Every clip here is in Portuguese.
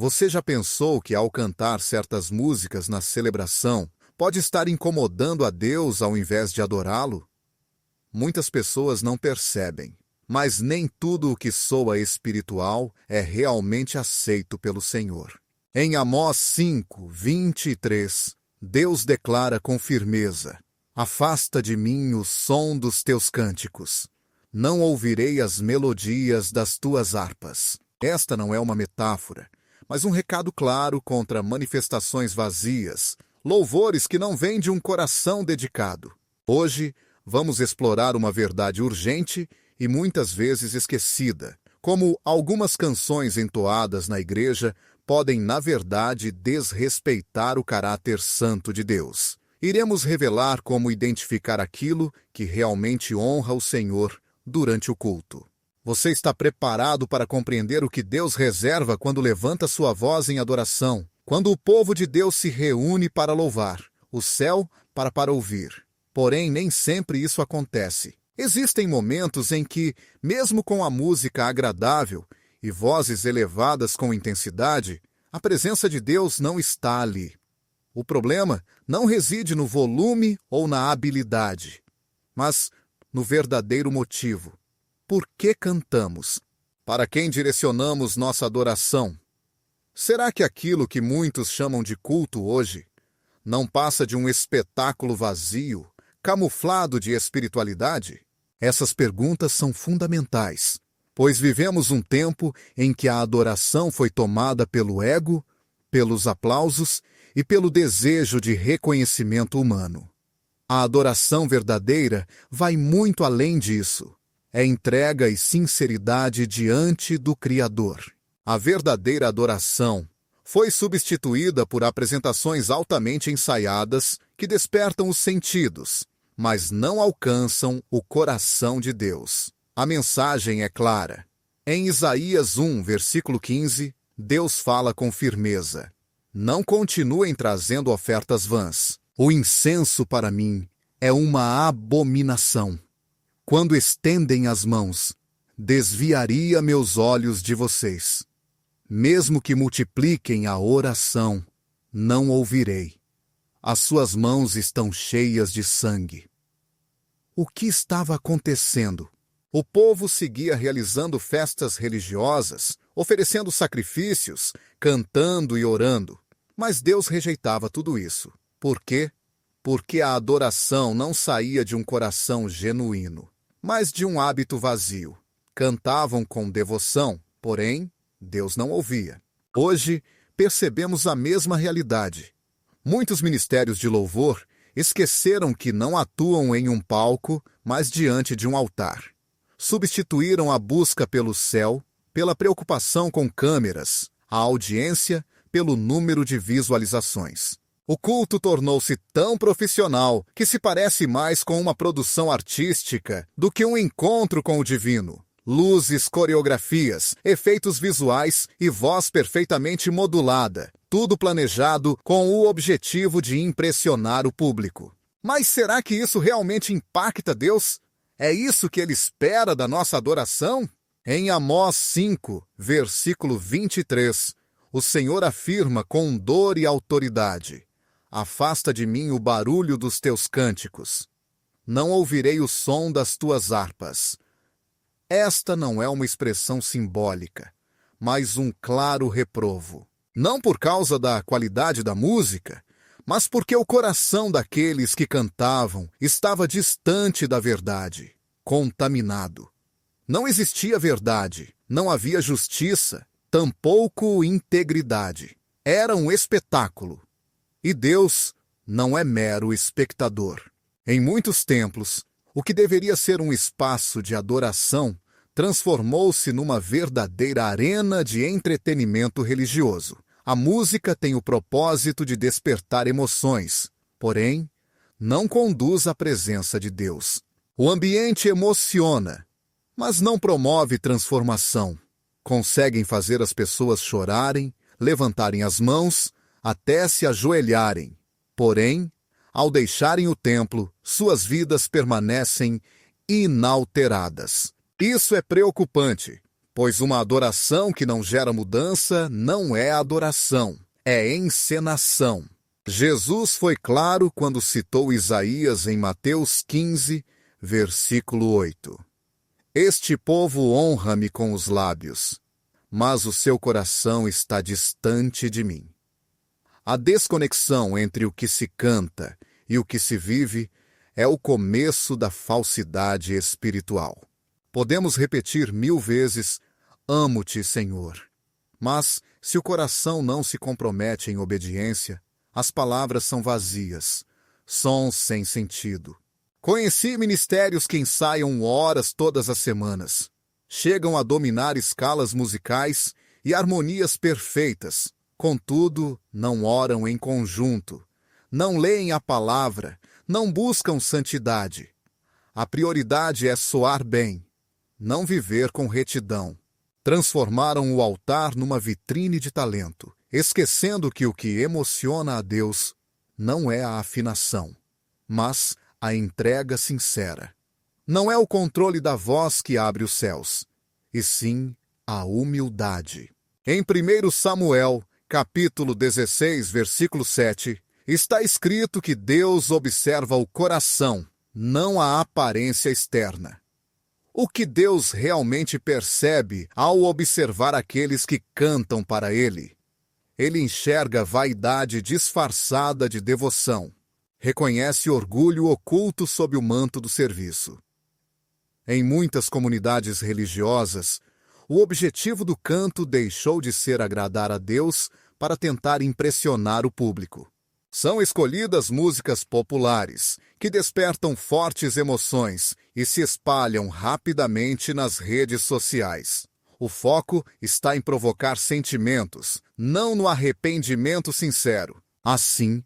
Você já pensou que ao cantar certas músicas na celebração, pode estar incomodando a Deus ao invés de adorá-lo? Muitas pessoas não percebem, mas nem tudo o que soa espiritual é realmente aceito pelo Senhor. Em Amós 5, 23, Deus declara com firmeza: afasta de mim o som dos teus cânticos. Não ouvirei as melodias das tuas harpas. Esta não é uma metáfora, mas um recado claro contra manifestações vazias, louvores que não vêm de um coração dedicado. Hoje, vamos explorar uma verdade urgente e muitas vezes esquecida, como algumas canções entoadas na igreja podem, na verdade, desrespeitar o caráter santo de Deus. Iremos revelar como identificar aquilo que realmente honra o Senhor durante o culto. Você está preparado para compreender o que Deus reserva quando levanta sua voz em adoração, quando o povo de Deus se reúne para louvar, o céu para ouvir? Porém, nem sempre isso acontece. Existem momentos em que, mesmo com a música agradável e vozes elevadas com intensidade, a presença de Deus não está ali. O problema não reside no volume ou na habilidade, mas no verdadeiro motivo. Por que cantamos? Para quem direcionamos nossa adoração? Será que aquilo que muitos chamam de culto hoje não passa de um espetáculo vazio, camuflado de espiritualidade? Essas perguntas são fundamentais, pois vivemos um tempo em que a adoração foi tomada pelo ego, pelos aplausos e pelo desejo de reconhecimento humano. A adoração verdadeira vai muito além disso. É entrega e sinceridade diante do Criador. A verdadeira adoração foi substituída por apresentações altamente ensaiadas que despertam os sentidos, mas não alcançam o coração de Deus. A mensagem é clara. Em Isaías 1, versículo 15, Deus fala com firmeza: não continuem trazendo ofertas vãs. O incenso para mim é uma abominação. Quando estendem as mãos, desviaria meus olhos de vocês. Mesmo que multipliquem a oração, não ouvirei. As suas mãos estão cheias de sangue. O que estava acontecendo? O povo seguia realizando festas religiosas, oferecendo sacrifícios, cantando e orando. Mas Deus rejeitava tudo isso. Por quê? Porque a adoração não saía de um coração genuíno, mas de um hábito vazio. Cantavam com devoção, porém, Deus não ouvia. Hoje, percebemos a mesma realidade. Muitos ministérios de louvor esqueceram que não atuam em um palco, mas diante de um altar. Substituíram a busca pelo céu, pela preocupação com câmeras, a audiência, pelo número de visualizações. O culto tornou-se tão profissional que se parece mais com uma produção artística do que um encontro com o divino. Luzes, coreografias, efeitos visuais e voz perfeitamente modulada, tudo planejado com o objetivo de impressionar o público. Mas será que isso realmente impacta Deus? É isso que Ele espera da nossa adoração? Em Amós 5, versículo 23, o Senhor afirma com dor e autoridade: afasta de mim o barulho dos teus cânticos. Não ouvirei o som das tuas harpas. Esta não é uma expressão simbólica, mas um claro reprovo. Não por causa da qualidade da música, mas porque o coração daqueles que cantavam estava distante da verdade, contaminado. Não existia verdade, não havia justiça, tampouco integridade. Era um espetáculo. E Deus não é mero espectador. Em muitos templos, o que deveria ser um espaço de adoração transformou-se numa verdadeira arena de entretenimento religioso. A música tem o propósito de despertar emoções, porém, não conduz à presença de Deus. O ambiente emociona, mas não promove transformação. Conseguem fazer as pessoas chorarem, levantarem as mãos, até se ajoelharem. Porém, ao deixarem o templo, suas vidas permanecem inalteradas. Isso é preocupante, Pois uma adoração que não gera mudança não é adoração, é encenação. Jesus foi claro quando citou Isaías em Mateus 15, versículo 8. Este povo honra-me com os lábios, mas o seu coração está distante de mim. A desconexão entre o que se canta e o que se vive é o começo da falsidade espiritual. Podemos repetir 1000 vezes, amo-te, Senhor. Mas, se o coração não se compromete em obediência, as palavras são vazias, sons sem sentido. Conheci ministérios que ensaiam horas todas as semanas. Chegam a dominar escalas musicais e harmonias perfeitas. Contudo, não oram em conjunto, não leem a palavra, não buscam santidade. A prioridade é soar bem, não viver com retidão. Transformaram o altar numa vitrine de talento, esquecendo que o que emociona a Deus não é a afinação, mas a entrega sincera. Não é o controle da voz que abre os céus, e sim a humildade. Em 1 Samuel, capítulo 16, versículo 7, está escrito que Deus observa o coração, não a aparência externa. O que Deus realmente percebe ao observar aqueles que cantam para Ele? Ele enxerga vaidade disfarçada de devoção. Reconhece orgulho oculto sob o manto do serviço. Em muitas comunidades religiosas, o objetivo do canto deixou de ser agradar a Deus para tentar impressionar o público. São escolhidas músicas populares, que despertam fortes emoções e se espalham rapidamente nas redes sociais. O foco está em provocar sentimentos, não no arrependimento sincero. Assim,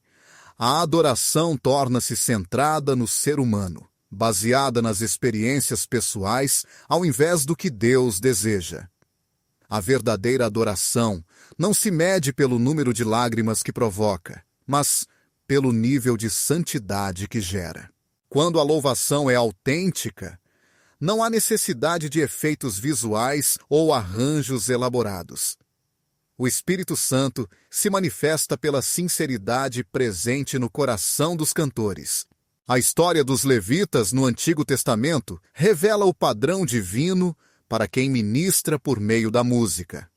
a adoração torna-se centrada no ser humano, baseada nas experiências pessoais ao invés do que Deus deseja. A verdadeira adoração não se mede pelo número de lágrimas que provoca, mas pelo nível de santidade que gera. Quando a louvação é autêntica, não há necessidade de efeitos visuais ou arranjos elaborados. O Espírito Santo se manifesta pela sinceridade presente no coração dos cantores. A história dos levitas no Antigo Testamento revela o padrão divino para quem ministra por meio da música.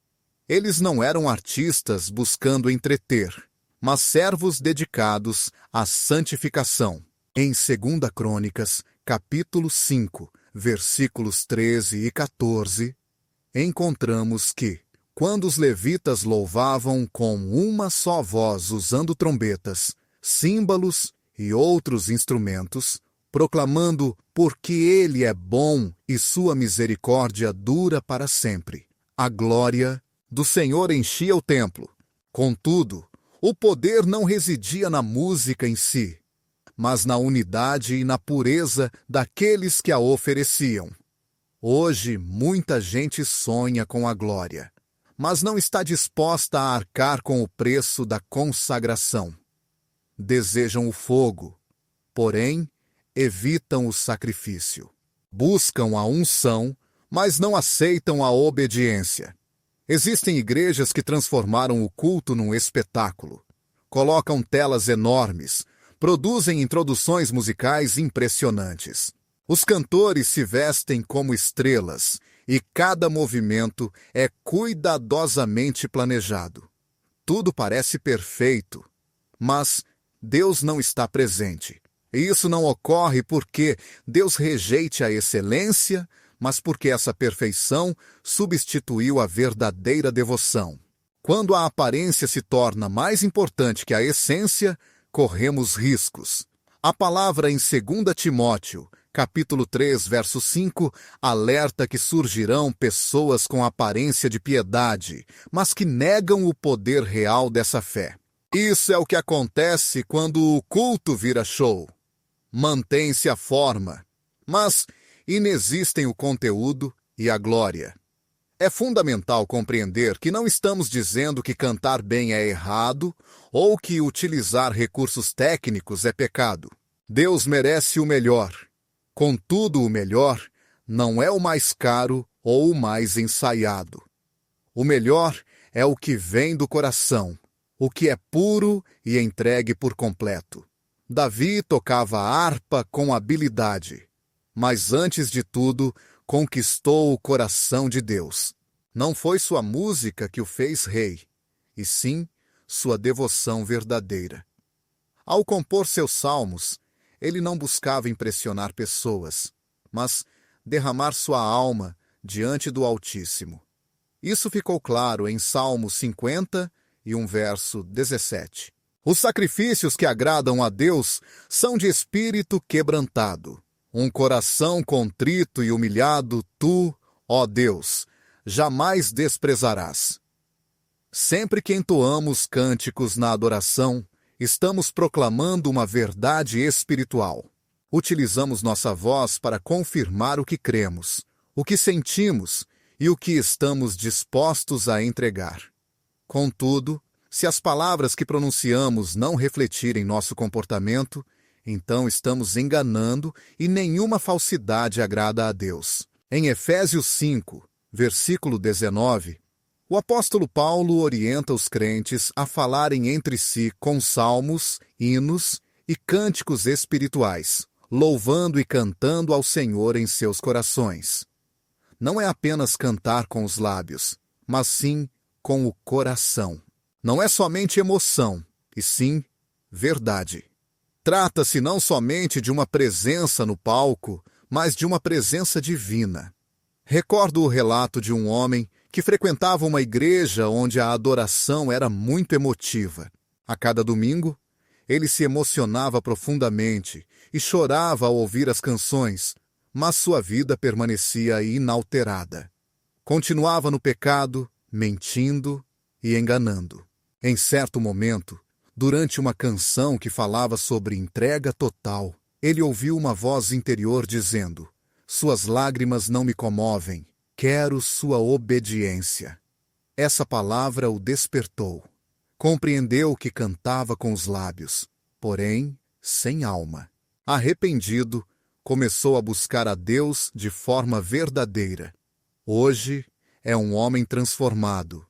Eles não eram artistas buscando entreter, mas servos dedicados à santificação. Em 2 Crônicas, capítulo 5, versículos 13 e 14, encontramos que, quando os levitas louvavam com uma só voz usando trombetas, símbolos e outros instrumentos, proclamando porque Ele é bom e sua misericórdia dura para sempre, a glória do Senhor enchia o templo. Contudo, o poder não residia na música em si, mas na unidade e na pureza daqueles que a ofereciam. Hoje, muita gente sonha com a glória, mas não está disposta a arcar com o preço da consagração. Desejam o fogo, porém, evitam o sacrifício. Buscam a unção, mas não aceitam a obediência. Existem igrejas que transformaram o culto num espetáculo. Colocam telas enormes, produzem introduções musicais impressionantes. Os cantores se vestem como estrelas e cada movimento é cuidadosamente planejado. Tudo parece perfeito, mas Deus não está presente. E isso não ocorre porque Deus rejeite a excelência, mas porque essa perfeição substituiu a verdadeira devoção. Quando a aparência se torna mais importante que a essência, corremos riscos. A palavra em 2 Timóteo, capítulo 3, verso 5, alerta que surgirão pessoas com aparência de piedade, mas que negam o poder real dessa fé. Isso é o que acontece quando o culto vira show. Mantém-se a forma, mas inexistem o conteúdo e a glória. É fundamental compreender que não estamos dizendo que cantar bem é errado ou que utilizar recursos técnicos é pecado. Deus merece o melhor. Contudo, o melhor não é o mais caro ou o mais ensaiado. O melhor é o que vem do coração, o que é puro e entregue por completo. Davi tocava a harpa com habilidade, mas antes de tudo, conquistou o coração de Deus. Não foi sua música que o fez rei, e sim sua devoção verdadeira. Ao compor seus salmos, ele não buscava impressionar pessoas, mas derramar sua alma diante do Altíssimo. Isso ficou claro em Salmo 50 e verso 17. Os sacrifícios que agradam a Deus são de espírito quebrantado. Um coração contrito e humilhado, tu, ó Deus, jamais desprezarás. Sempre que entoamos cânticos na adoração, estamos proclamando uma verdade espiritual. Utilizamos nossa voz para confirmar o que cremos, o que sentimos e o que estamos dispostos a entregar. Contudo, se as palavras que pronunciamos não refletirem nosso comportamento, então estamos enganando e nenhuma falsidade agrada a Deus. Em Efésios 5, versículo 19, o apóstolo Paulo orienta os crentes a falarem entre si com salmos, hinos e cânticos espirituais, louvando e cantando ao Senhor em seus corações. Não é apenas cantar com os lábios, mas sim com o coração. Não é somente emoção, e sim verdade. Trata-se não somente de uma presença no palco, mas de uma presença divina. Recordo o relato de um homem que frequentava uma igreja onde a adoração era muito emotiva. A cada domingo, ele se emocionava profundamente e chorava ao ouvir as canções, mas sua vida permanecia inalterada. Continuava no pecado, mentindo e enganando. Em certo momento, durante uma canção que falava sobre entrega total, ele ouviu uma voz interior dizendo: "Suas lágrimas não me comovem, quero sua obediência." Essa palavra o despertou. Compreendeu que cantava com os lábios, porém sem alma. Arrependido, começou a buscar a Deus de forma verdadeira. Hoje é um homem transformado.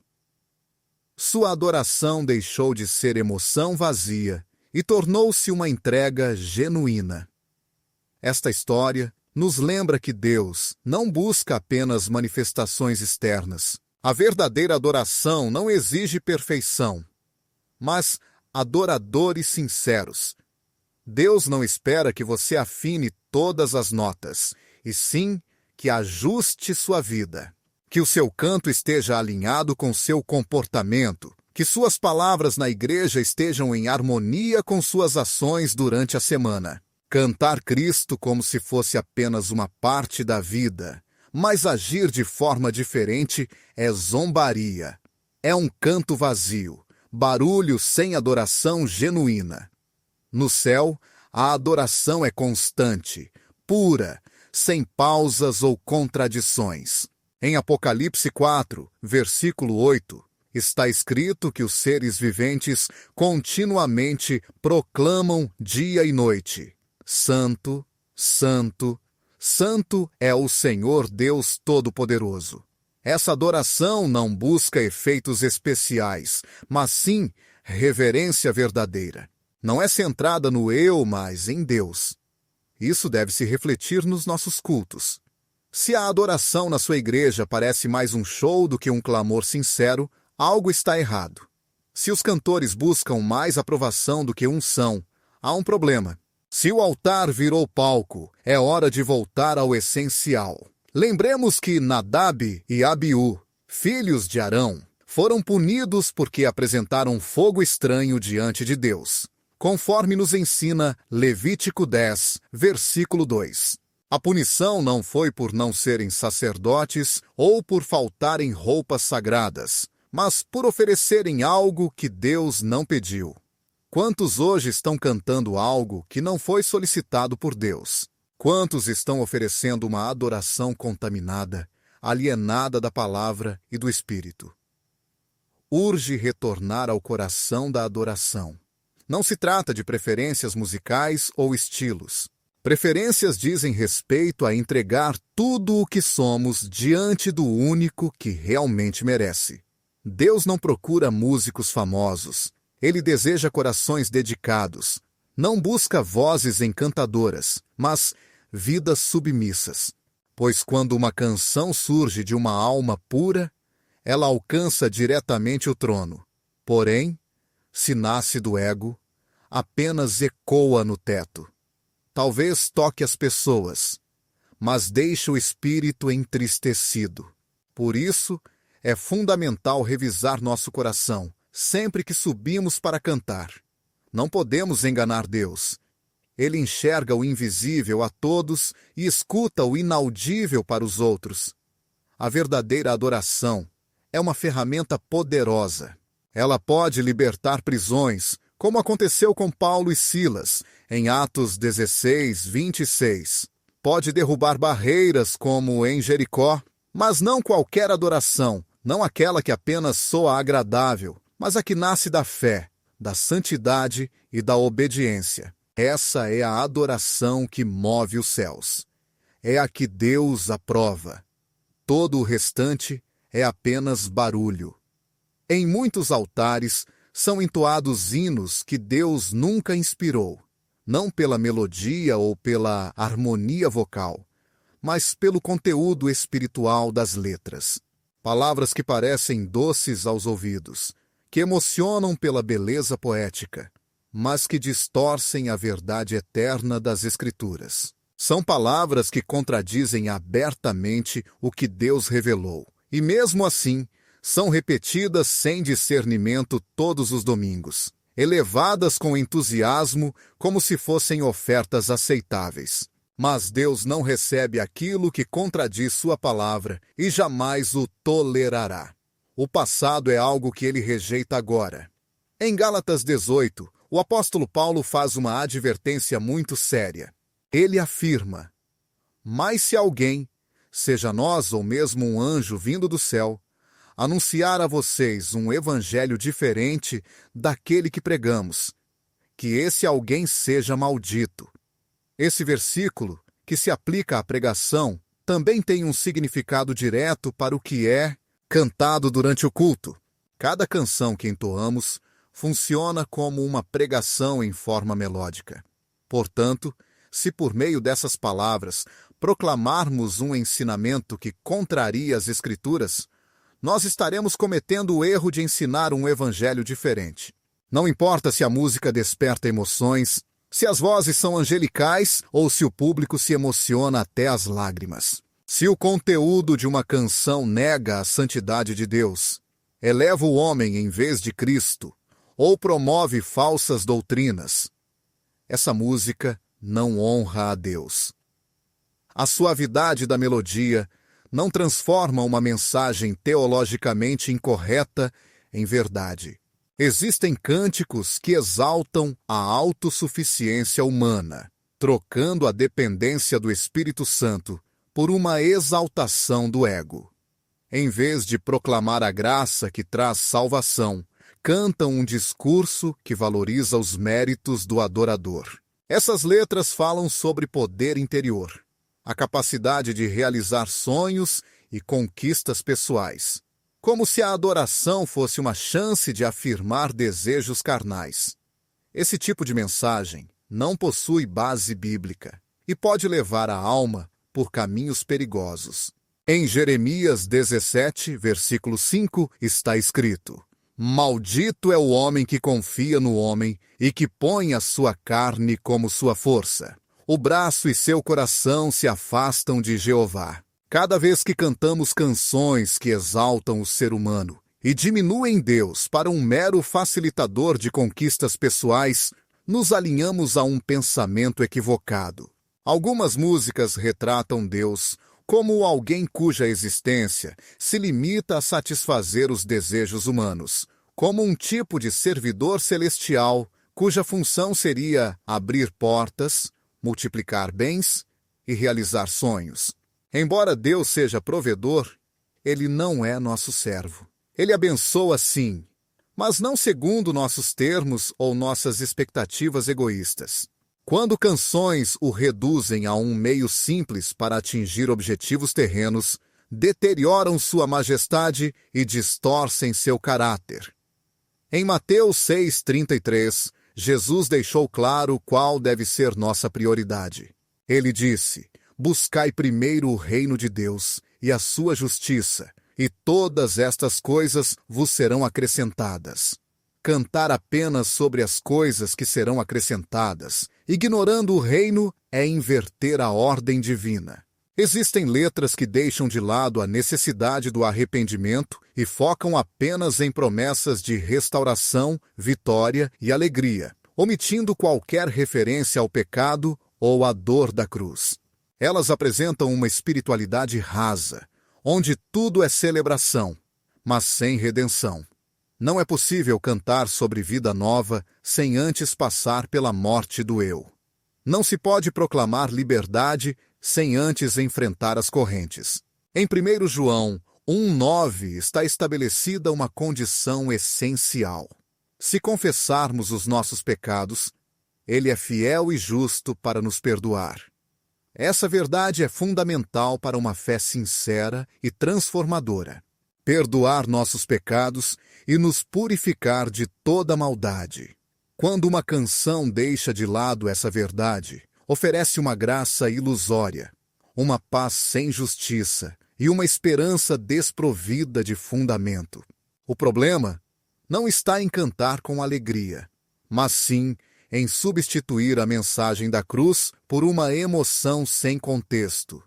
Sua adoração deixou de ser emoção vazia e tornou-se uma entrega genuína. Esta história nos lembra que Deus não busca apenas manifestações externas. A verdadeira adoração não exige perfeição, mas adoradores sinceros. Deus não espera que você afine todas as notas, e sim que ajuste sua vida. Que o seu canto esteja alinhado com seu comportamento, que suas palavras na igreja estejam em harmonia com suas ações durante a semana. Cantar Cristo como se fosse apenas uma parte da vida, mas agir de forma diferente é zombaria. É um canto vazio, barulho sem adoração genuína. No céu, a adoração é constante, pura, sem pausas ou contradições. Em Apocalipse 4, versículo 8, está escrito que os seres viventes continuamente proclamam dia e noite: Santo, Santo, Santo é o Senhor Deus Todo-Poderoso. Essa adoração não busca efeitos especiais, mas sim reverência verdadeira. Não é centrada no eu, mas em Deus. Isso deve se refletir nos nossos cultos. Se a adoração na sua igreja parece mais um show do que um clamor sincero, algo está errado. Se os cantores buscam mais aprovação do que unção, há um problema. Se o altar virou palco, é hora de voltar ao essencial. Lembremos que Nadab e Abiú, filhos de Arão, foram punidos porque apresentaram fogo estranho diante de Deus, conforme nos ensina Levítico 10, versículo 2. A punição não foi por não serem sacerdotes ou por faltarem roupas sagradas, mas por oferecerem algo que Deus não pediu. Quantos hoje estão cantando algo que não foi solicitado por Deus? Quantos estão oferecendo uma adoração contaminada, alienada da palavra e do Espírito? Urge retornar ao coração da adoração. Não se trata de preferências musicais ou estilos. Preferências dizem respeito a entregar tudo o que somos diante do único que realmente merece. Deus não procura músicos famosos. Ele deseja corações dedicados. Não busca vozes encantadoras, mas vidas submissas. Pois quando uma canção surge de uma alma pura, ela alcança diretamente o trono. Porém, se nasce do ego, apenas ecoa no teto. Talvez toque as pessoas, mas deixa o espírito entristecido. Por isso, é fundamental revisar nosso coração sempre que subimos para cantar. Não podemos enganar Deus. Ele enxerga o invisível a todos e escuta o inaudível para os outros. A verdadeira adoração é uma ferramenta poderosa. Ela pode libertar prisões, como aconteceu com Paulo e Silas, em Atos 16, 26. Pode derrubar barreiras, como em Jericó, mas não qualquer adoração, não aquela que apenas soa agradável, mas a que nasce da fé, da santidade e da obediência. Essa é a adoração que move os céus. É a que Deus aprova. Todo o restante é apenas barulho. Em muitos altares são entoados hinos que Deus nunca inspirou, não pela melodia ou pela harmonia vocal, mas pelo conteúdo espiritual das letras. Palavras que parecem doces aos ouvidos, que emocionam pela beleza poética, mas que distorcem a verdade eterna das Escrituras. São palavras que contradizem abertamente o que Deus revelou, e mesmo assim, são repetidas sem discernimento todos os domingos, elevadas com entusiasmo como se fossem ofertas aceitáveis. Mas Deus não recebe aquilo que contradiz sua palavra e jamais o tolerará. O passado é algo que ele rejeita agora. Em Gálatas 18, o apóstolo Paulo faz uma advertência muito séria. Ele afirma: mas se alguém, seja nós ou mesmo um anjo vindo do céu, anunciar a vocês um evangelho diferente daquele que pregamos, que esse alguém seja maldito. Esse versículo, que se aplica à pregação, também tem um significado direto para o que é cantado durante o culto. Cada canção que entoamos funciona como uma pregação em forma melódica. Portanto, se por meio dessas palavras proclamarmos um ensinamento que contraria as Escrituras, nós estaremos cometendo o erro de ensinar um evangelho diferente. Não importa se a música desperta emoções, se as vozes são angelicais ou se o público se emociona até as lágrimas. Se o conteúdo de uma canção nega a santidade de Deus, eleva o homem em vez de Cristo, ou promove falsas doutrinas, essa música não honra a Deus. A suavidade da melodia não transforma uma mensagem teologicamente incorreta em verdade. Existem cânticos que exaltam a autossuficiência humana, trocando a dependência do Espírito Santo por uma exaltação do ego. Em vez de proclamar a graça que traz salvação, cantam um discurso que valoriza os méritos do adorador. Essas letras falam sobre poder interior, a capacidade de realizar sonhos e conquistas pessoais, como se a adoração fosse uma chance de afirmar desejos carnais. Esse tipo de mensagem não possui base bíblica e pode levar a alma por caminhos perigosos. Em Jeremias 17, versículo 5, está escrito: maldito é o homem que confia no homem e que põe a sua carne como sua força. O braço e seu coração se afastam de Jeová. Cada vez que cantamos canções que exaltam o ser humano e diminuem Deus para um mero facilitador de conquistas pessoais, nos alinhamos a um pensamento equivocado. Algumas músicas retratam Deus como alguém cuja existência se limita a satisfazer os desejos humanos, como um tipo de servidor celestial cuja função seria abrir portas, multiplicar bens e realizar sonhos. Embora Deus seja provedor, Ele não é nosso servo. Ele abençoa sim, mas não segundo nossos termos ou nossas expectativas egoístas. Quando canções o reduzem a um meio simples para atingir objetivos terrenos, deterioram sua majestade e distorcem seu caráter. Em Mateus 6,33, Jesus deixou claro qual deve ser nossa prioridade. Ele disse: buscai primeiro o reino de Deus e a sua justiça, e todas estas coisas vos serão acrescentadas. Cantar apenas sobre as coisas que serão acrescentadas, ignorando o reino, é inverter a ordem divina. Existem letras que deixam de lado a necessidade do arrependimento e focam apenas em promessas de restauração, vitória e alegria, omitindo qualquer referência ao pecado ou à dor da cruz. Elas apresentam uma espiritualidade rasa, onde tudo é celebração, mas sem redenção. Não é possível cantar sobre vida nova sem antes passar pela morte do eu. Não se pode proclamar liberdade sem antes enfrentar as correntes. Em 1 João 1,9 está estabelecida uma condição essencial. Se confessarmos os nossos pecados, Ele é fiel e justo para nos perdoar. Essa verdade é fundamental para uma fé sincera e transformadora. Perdoar nossos pecados e nos purificar de toda maldade. Quando uma canção deixa de lado essa verdade, oferece uma graça ilusória, uma paz sem justiça e uma esperança desprovida de fundamento. O problema não está em cantar com alegria, mas sim em substituir a mensagem da cruz por uma emoção sem contexto.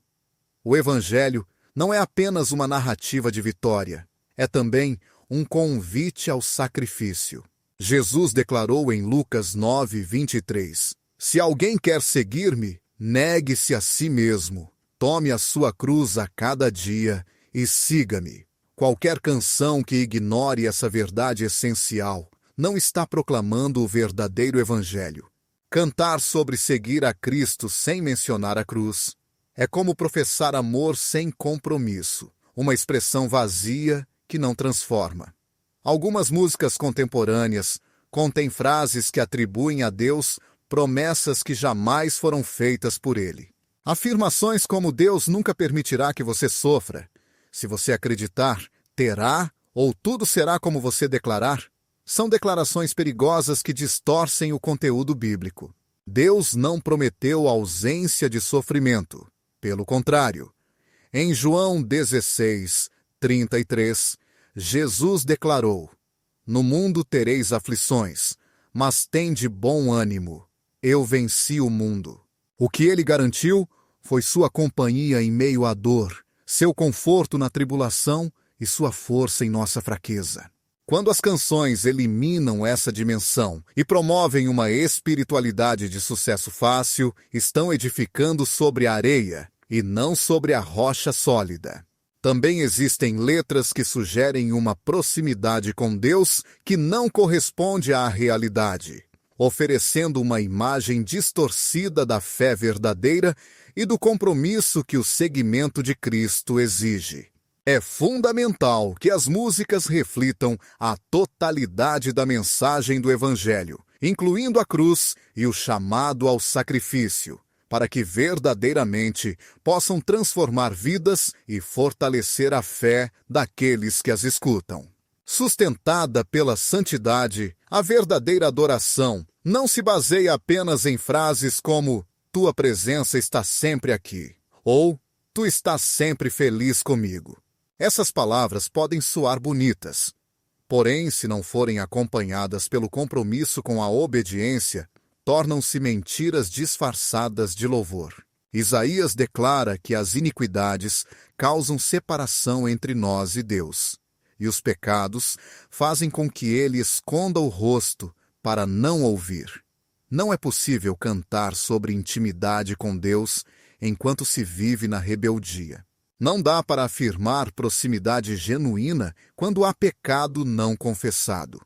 O Evangelho não é apenas uma narrativa de vitória, é também um convite ao sacrifício. Jesus declarou em Lucas 9:23: se alguém quer seguir-me, negue-se a si mesmo, tome a sua cruz a cada dia e siga-me. Qualquer canção que ignore essa verdade essencial não está proclamando o verdadeiro Evangelho. Cantar sobre seguir a Cristo sem mencionar a cruz é como professar amor sem compromisso, uma expressão vazia que não transforma. Algumas músicas contemporâneas contêm frases que atribuem a Deus promessas que jamais foram feitas por Ele. Afirmações como Deus nunca permitirá que você sofra. Se você acreditar, terá, ou tudo será como você declarar, são declarações perigosas que distorcem o conteúdo bíblico. Deus não prometeu ausência de sofrimento. Pelo contrário, em João 16:33, Jesus declarou: no mundo tereis aflições, mas tende bom ânimo. Eu venci o mundo. O que ele garantiu foi sua companhia em meio à dor, seu conforto na tribulação e sua força em nossa fraqueza. Quando as canções eliminam essa dimensão e promovem uma espiritualidade de sucesso fácil, estão edificando sobre a areia e não sobre a rocha sólida. Também existem letras que sugerem uma proximidade com Deus que não corresponde à realidade, oferecendo uma imagem distorcida da fé verdadeira e do compromisso que o seguimento de Cristo exige. É fundamental que as músicas reflitam a totalidade da mensagem do Evangelho, incluindo a cruz e o chamado ao sacrifício, para que verdadeiramente possam transformar vidas e fortalecer a fé daqueles que as escutam. Sustentada pela santidade, a verdadeira adoração não se baseia apenas em frases como "tua presença está sempre aqui" ou "tu estás sempre feliz comigo". Essas palavras podem soar bonitas, porém, se não forem acompanhadas pelo compromisso com a obediência, tornam-se mentiras disfarçadas de louvor. Isaías declara que as iniquidades causam separação entre nós e Deus, e os pecados fazem com que ele esconda o rosto para não ouvir. Não é possível cantar sobre intimidade com Deus enquanto se vive na rebeldia. Não dá para afirmar proximidade genuína quando há pecado não confessado.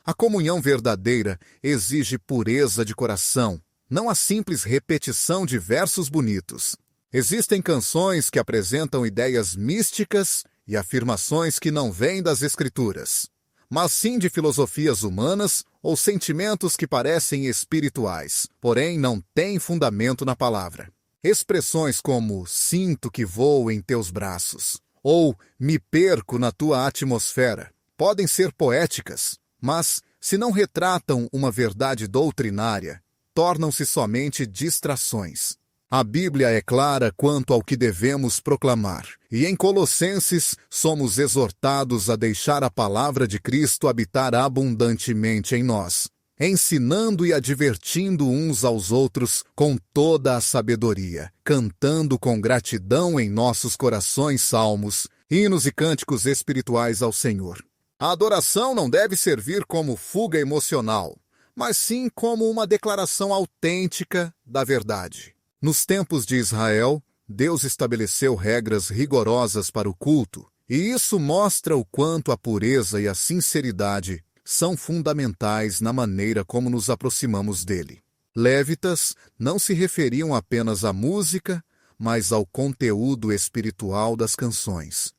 A comunhão verdadeira exige pureza de coração, não a simples repetição de versos bonitos. Existem canções que apresentam ideias místicas e afirmações que não vêm das Escrituras. mas sim de filosofias humanas ou sentimentos que parecem espirituais, porém não têm fundamento na palavra. Expressões como "sinto que voo em teus braços" ou "me perco na tua atmosfera" podem ser poéticas, mas, se não retratam uma verdade doutrinária, tornam-se somente distrações. A Bíblia é clara quanto ao que devemos proclamar, e em Colossenses somos exortados a deixar a palavra de Cristo habitar abundantemente em nós, ensinando e advertindo uns aos outros com toda a sabedoria, cantando com gratidão em nossos corações salmos, hinos e cânticos espirituais ao Senhor. A adoração não deve servir como fuga emocional, mas sim como uma declaração autêntica da verdade. Nos tempos de Israel, Deus estabeleceu regras rigorosas para o culto, e isso mostra o quanto a pureza e a sinceridade são fundamentais na maneira como nos aproximamos dele. Lévitas não se referiam apenas à música, mas ao conteúdo espiritual das canções.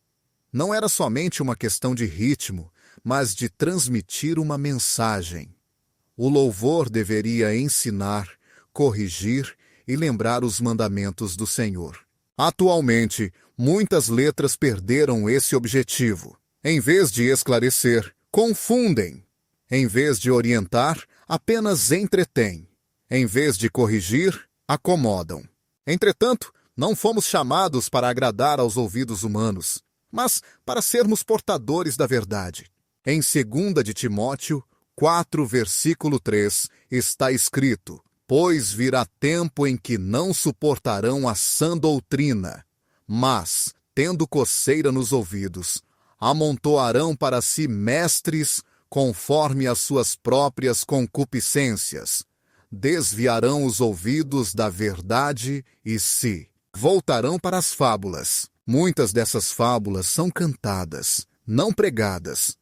Não era somente uma questão de ritmo, mas de transmitir uma mensagem. O louvor deveria ensinar, corrigir e lembrar os mandamentos do Senhor. Atualmente, muitas letras perderam esse objetivo. Em vez de esclarecer, confundem. Em vez de orientar, apenas entretêm. Em vez de corrigir, acomodam. Entretanto, não fomos chamados para agradar aos ouvidos humanos, mas para sermos portadores da verdade. Em 2 de Timóteo 4, versículo 3, está escrito: "Pois virá tempo em que não suportarão a sã doutrina, mas, tendo coceira nos ouvidos, amontoarão para si mestres conforme as suas próprias concupiscências. Desviarão os ouvidos da verdade e se voltarão para as fábulas." Muitas dessas fábulas são cantadas, não pregadas.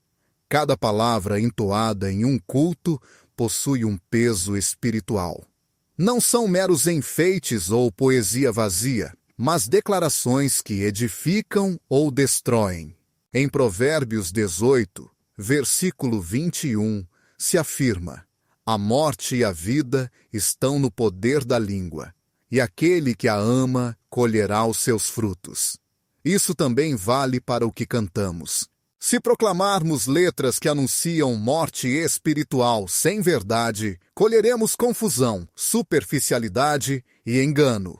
Cada palavra entoada em um culto possui um peso espiritual. Não são meros enfeites ou poesia vazia, mas declarações que edificam ou destroem. Em Provérbios 18, versículo 21, se afirma: "A morte e a vida estão no poder da língua, e aquele que a ama colherá os seus frutos." Isso também vale para o que cantamos. Se proclamarmos letras que anunciam morte espiritual sem verdade, colheremos confusão, superficialidade e engano.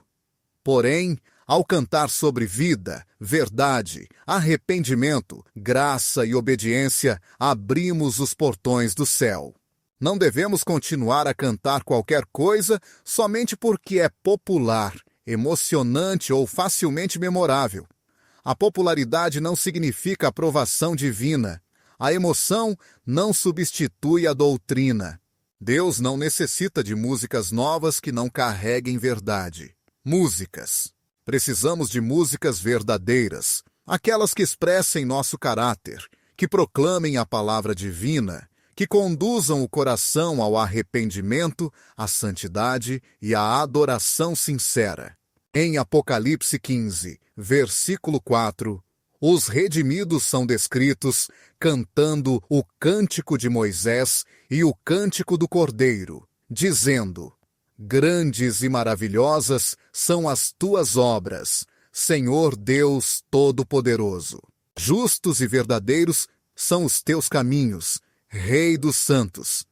Porém, ao cantar sobre vida, verdade, arrependimento, graça e obediência, abrimos os portões do céu. Não devemos continuar a cantar qualquer coisa somente porque é popular, emocionante ou facilmente memorável. A popularidade não significa aprovação divina. A emoção não substitui a doutrina. Deus não necessita de músicas novas que não carreguem verdade. Músicas. Precisamos de músicas verdadeiras, aquelas que expressem nosso caráter, que proclamem a palavra divina, que conduzam o coração ao arrependimento, à santidade e à adoração sincera. Em Apocalipse 15, versículo 4, os redimidos são descritos cantando o cântico de Moisés e o cântico do Cordeiro, dizendo: "Grandes e maravilhosas são as tuas obras, Senhor Deus Todo-Poderoso. Justos e verdadeiros são os teus caminhos, Rei dos santos."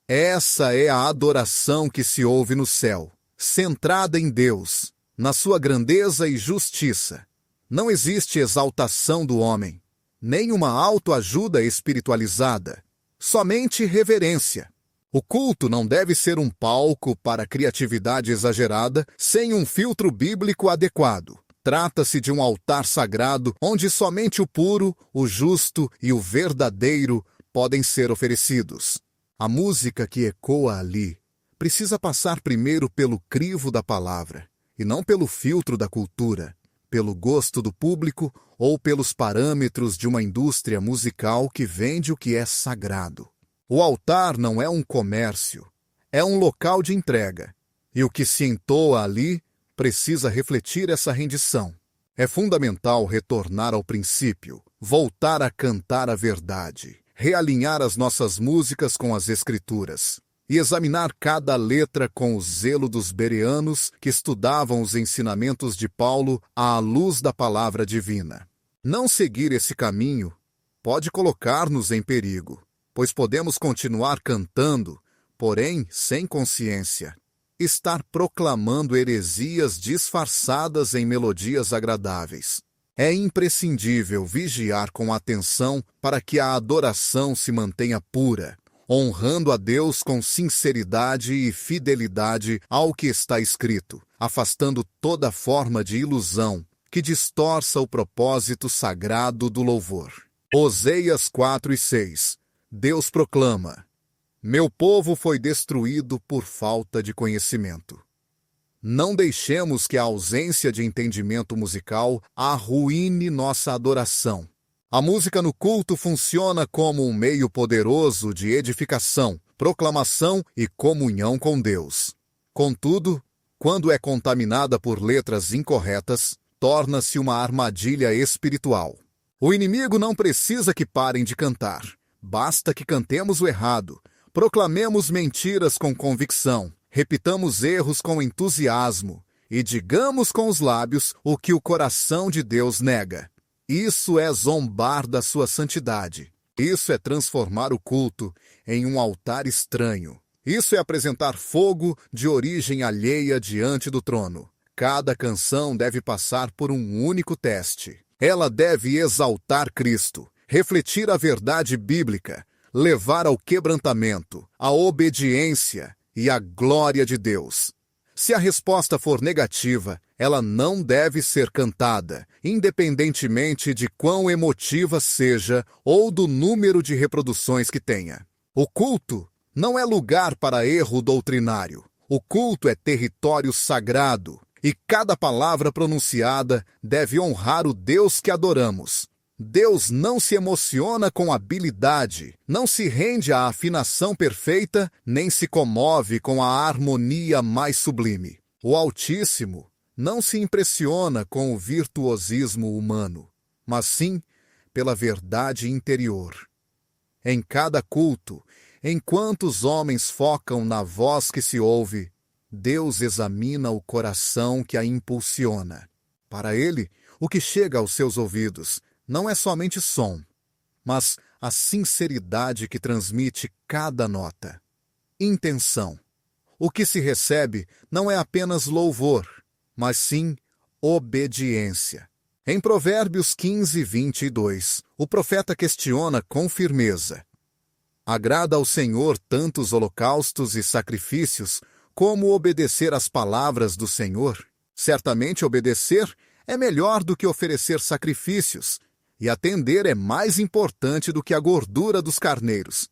Essa é a adoração que se ouve no céu, centrada em Deus, na sua grandeza e justiça. Não existe exaltação do homem, nem uma autoajuda espiritualizada, somente reverência. O culto não deve ser um palco para criatividade exagerada, sem um filtro bíblico adequado. Trata-se de um altar sagrado onde somente o puro, o justo e o verdadeiro podem ser oferecidos. A música que ecoa ali precisa passar primeiro pelo crivo da palavra, e não pelo filtro da cultura, pelo gosto do público ou pelos parâmetros de uma indústria musical que vende o que é sagrado. O altar não é um comércio, é um local de entrega, e o que se entoa ali precisa refletir essa rendição. É fundamental retornar ao princípio, voltar a cantar a verdade, realinhar as nossas músicas com as Escrituras e examinar cada letra com o zelo dos bereanos que estudavam os ensinamentos de Paulo à luz da palavra divina. Não seguir esse caminho pode colocar-nos em perigo, pois podemos continuar cantando, porém sem consciência. Estar proclamando heresias disfarçadas em melodias agradáveis. É imprescindível vigiar com atenção para que a adoração se mantenha pura, honrando a Deus com sinceridade e fidelidade ao que está escrito, afastando toda forma de ilusão que distorça o propósito sagrado do louvor. Oseias 4:6. Deus proclama: meu povo foi destruído por falta de conhecimento. Não deixemos que a ausência de entendimento musical arruine nossa adoração. A música no culto funciona como um meio poderoso de edificação, proclamação e comunhão com Deus. Contudo, quando é contaminada por letras incorretas, torna-se uma armadilha espiritual. O inimigo não precisa que parem de cantar. Basta que cantemos o errado, proclamemos mentiras com convicção, repitamos erros com entusiasmo e digamos com os lábios o que o coração de Deus nega. Isso é zombar da sua santidade. Isso é transformar o culto em um altar estranho. Isso é apresentar fogo de origem alheia diante do trono. Cada canção deve passar por um único teste. Ela deve exaltar Cristo, refletir a verdade bíblica, levar ao quebrantamento, à obediência e à glória de Deus. Se a resposta for negativa, ela não deve ser cantada, independentemente de quão emotiva seja ou do número de reproduções que tenha. O culto não é lugar para erro doutrinário. O culto é território sagrado, e cada palavra pronunciada deve honrar o Deus que adoramos. Deus não se emociona com habilidade, não se rende à afinação perfeita, nem se comove com a harmonia mais sublime. O Altíssimo não se impressiona com o virtuosismo humano, mas sim pela verdade interior. Em cada culto, enquanto os homens focam na voz que se ouve, Deus examina o coração que a impulsiona. Para ele, o que chega aos seus ouvidos não é somente som, mas a sinceridade que transmite cada nota. Intenção. O que se recebe não é apenas louvor, mas sim obediência. Em Provérbios 15:22, o profeta questiona com firmeza: agrada ao Senhor tanto os holocaustos e sacrifícios, como obedecer às palavras do Senhor? Certamente obedecer é melhor do que oferecer sacrifícios, e atender é mais importante do que a gordura dos carneiros.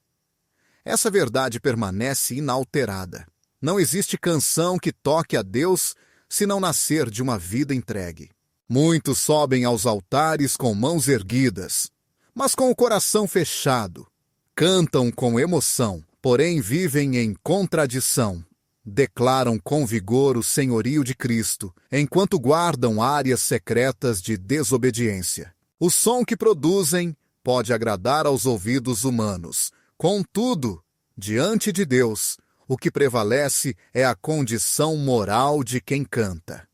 Essa verdade permanece inalterada. Não existe canção que toque a Deus se não nascer de uma vida entregue. Muitos sobem aos altares com mãos erguidas, mas com o coração fechado. Cantam com emoção, porém vivem em contradição. Declaram com vigor o senhorio de Cristo, enquanto guardam áreas secretas de desobediência. O som que produzem pode agradar aos ouvidos humanos. Contudo, diante de Deus, o que prevalece é a condição moral de quem canta.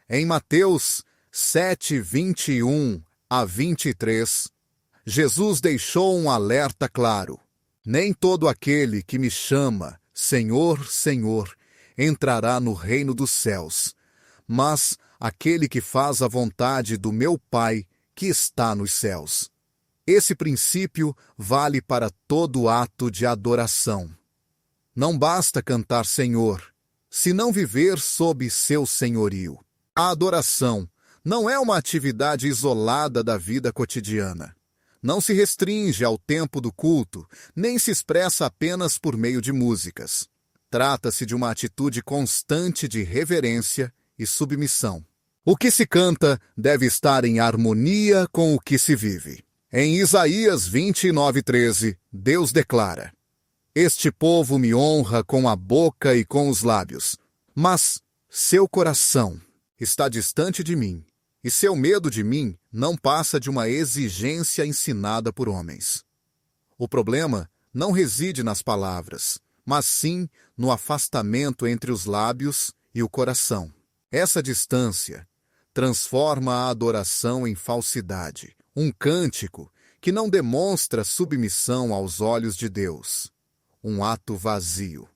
Em Mateus 7:21-23, Jesus deixou um alerta claro: nem todo aquele que me chama Senhor, Senhor, entrará no reino dos céus, mas aquele que faz a vontade do meu Pai que está nos céus. Esse princípio vale para todo ato de adoração. Não basta cantar Senhor, se não viver sob seu senhorio. A adoração não é uma atividade isolada da vida cotidiana. Não se restringe ao tempo do culto, nem se expressa apenas por meio de músicas. Trata-se de uma atitude constante de reverência e submissão. O que se canta deve estar em harmonia com o que se vive. Em Isaías 29:13, Deus declara: este povo me honra com a boca e com os lábios, mas seu coração está distante de mim, e seu medo de mim não passa de uma exigência ensinada por homens. O problema não reside nas palavras, mas sim no afastamento entre os lábios e o coração. Essa distância transforma a adoração em falsidade, um cântico que não demonstra submissão aos olhos de Deus, um ato vazio.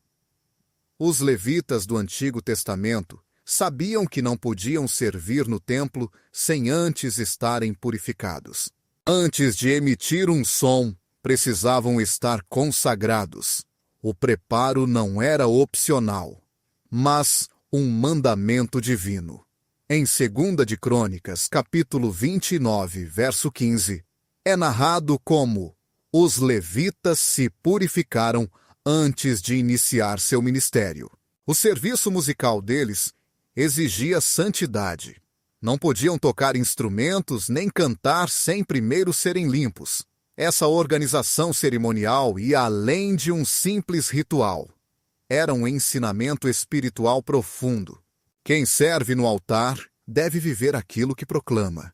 Os levitas do Antigo Testamento sabiam que não podiam servir no templo sem antes estarem purificados. Antes de emitir um som, precisavam estar consagrados. O preparo não era opcional, mas um mandamento divino. Em 2 de Crônicas, capítulo 29, verso 15, é narrado como os levitas se purificaram antes de iniciar seu ministério. O serviço musical deles exigia santidade. Não podiam tocar instrumentos nem cantar sem primeiro serem limpos. Essa organização cerimonial ia além de um simples ritual. Era um ensinamento espiritual profundo. Quem serve no altar deve viver aquilo que proclama.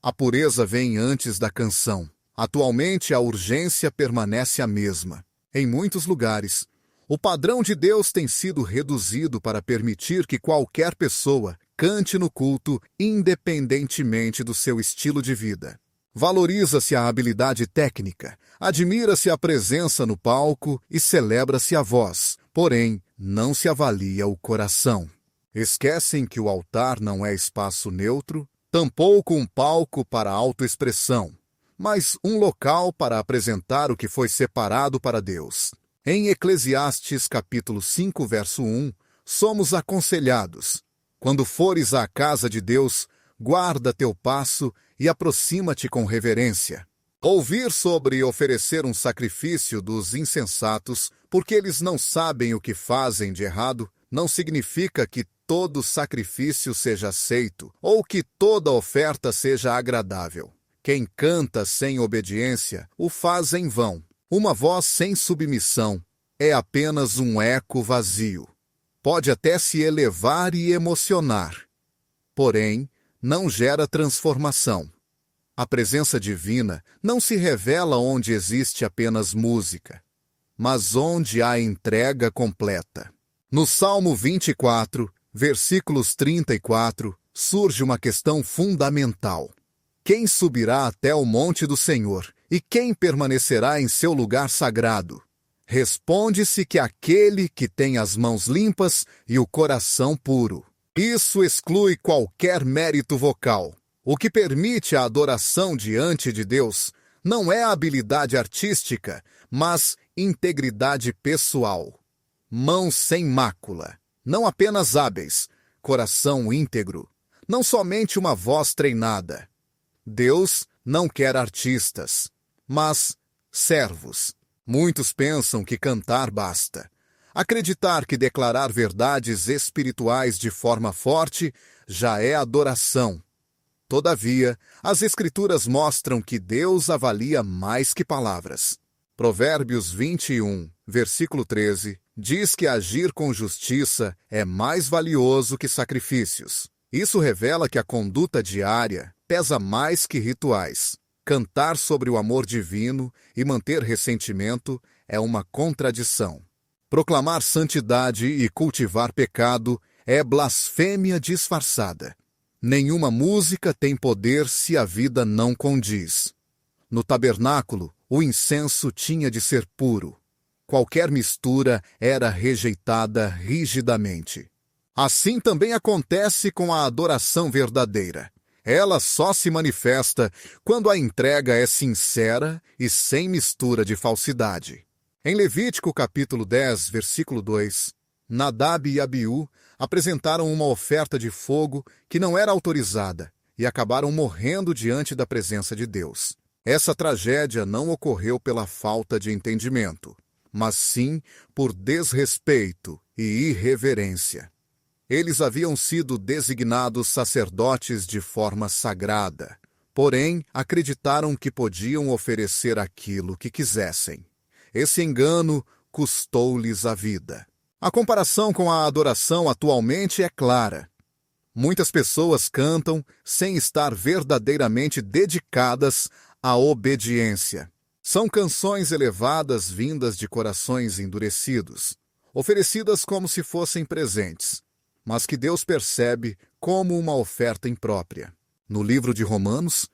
A pureza vem antes da canção. Atualmente, a urgência permanece a mesma. Em muitos lugares, o padrão de Deus tem sido reduzido para permitir que qualquer pessoa cante no culto independentemente do seu estilo de vida. Valoriza-se a habilidade técnica, admira-se a presença no palco e celebra-se a voz, porém, não se avalia o coração. Esquecem que o altar não é espaço neutro, tampouco um palco para autoexpressão, mas um local para apresentar o que foi separado para Deus. Em Eclesiastes capítulo 5, verso 1, somos aconselhados: quando fores à casa de Deus, guarda teu passo e aproxima-te com reverência. Ouvir sobre oferecer um sacrifício dos insensatos, porque eles não sabem o que fazem de errado, não significa que todo sacrifício seja aceito ou que toda oferta seja agradável. Quem canta sem obediência o faz em vão. Uma voz sem submissão é apenas um eco vazio. Pode até se elevar e emocionar, porém, não gera transformação. A presença divina não se revela onde existe apenas música, mas onde há entrega completa. No Salmo 24, versículos 34, surge uma questão fundamental. Quem subirá até o monte do Senhor e quem permanecerá em seu lugar sagrado? Responde-se que aquele que tem as mãos limpas e o coração puro. Isso exclui qualquer mérito vocal. O que permite a adoração diante de Deus não é a habilidade artística, mas integridade pessoal. Mãos sem mácula, não apenas hábeis, coração íntegro, não somente uma voz treinada. Deus não quer artistas, mas servos. Muitos pensam que cantar basta. Acreditar que declarar verdades espirituais de forma forte já é adoração. Todavia, as Escrituras mostram que Deus avalia mais que palavras. Provérbios 21, versículo 13, diz que agir com justiça é mais valioso que sacrifícios. Isso revela que a conduta diária pesa mais que rituais. Cantar sobre o amor divino e manter ressentimento é uma contradição. Proclamar santidade e cultivar pecado é blasfêmia disfarçada. Nenhuma música tem poder se a vida não condiz. No tabernáculo, o incenso tinha de ser puro. Qualquer mistura era rejeitada rigidamente. Assim também acontece com a adoração verdadeira. Ela só se manifesta quando a entrega é sincera e sem mistura de falsidade. Em Levítico capítulo 10, versículo 2, Nadab e Abiú apresentaram uma oferta de fogo que não era autorizada e acabaram morrendo diante da presença de Deus. Essa tragédia não ocorreu pela falta de entendimento, mas sim por desrespeito e irreverência. Eles haviam sido designados sacerdotes de forma sagrada, porém acreditaram que podiam oferecer aquilo que quisessem. Esse engano custou-lhes a vida. A comparação com a adoração atualmente é clara. Muitas pessoas cantam sem estar verdadeiramente dedicadas à obediência. São canções elevadas vindas de corações endurecidos, oferecidas como se fossem presentes, mas que Deus percebe como uma oferta imprópria. No livro de Romanos,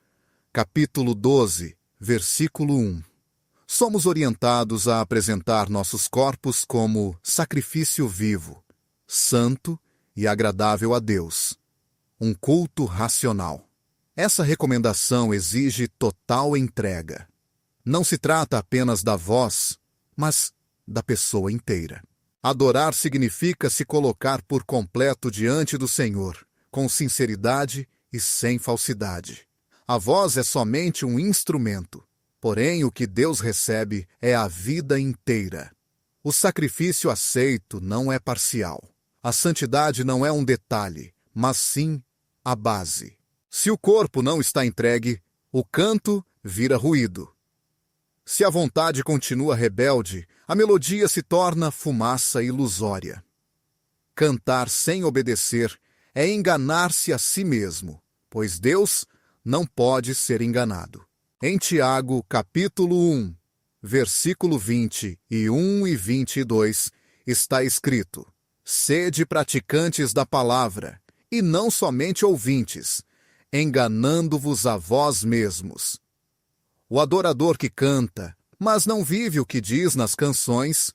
capítulo 12, versículo 1, somos orientados a apresentar nossos corpos como sacrifício vivo, santo e agradável a Deus, um culto racional. Essa recomendação exige total entrega. Não se trata apenas da voz, mas da pessoa inteira. Adorar significa se colocar por completo diante do Senhor, com sinceridade e sem falsidade. A voz é somente um instrumento, porém o que Deus recebe é a vida inteira. O sacrifício aceito não é parcial. A santidade não é um detalhe, mas sim a base. Se o corpo não está entregue, o canto vira ruído. Se a vontade continua rebelde, a melodia se torna fumaça ilusória. Cantar sem obedecer é enganar-se a si mesmo, pois Deus não pode ser enganado. Em Tiago, capítulo 1, versículo 21 e 22, está escrito: Sede praticantes da palavra, e não somente ouvintes, enganando-vos a vós mesmos. O adorador que canta, mas não vive o que diz nas canções,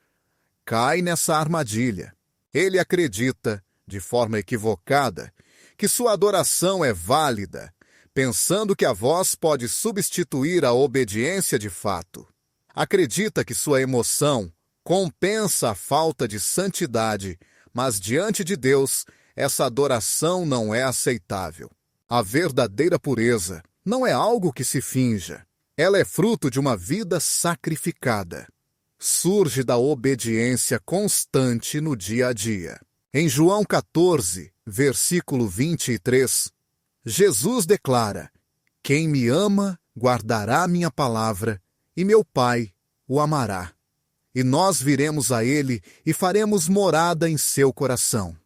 cai nessa armadilha. Ele acredita, de forma equivocada, que sua adoração é válida, pensando que a voz pode substituir a obediência de fato. Acredita que sua emoção compensa a falta de santidade, mas diante de Deus, essa adoração não é aceitável. A verdadeira pureza não é algo que se finja. Ela é fruto de uma vida sacrificada. Surge da obediência constante no dia a dia. Em João 14, versículo 23, Jesus declara: Quem me ama, guardará minha palavra, e meu Pai o amará. E nós viremos a ele e faremos morada em seu coração.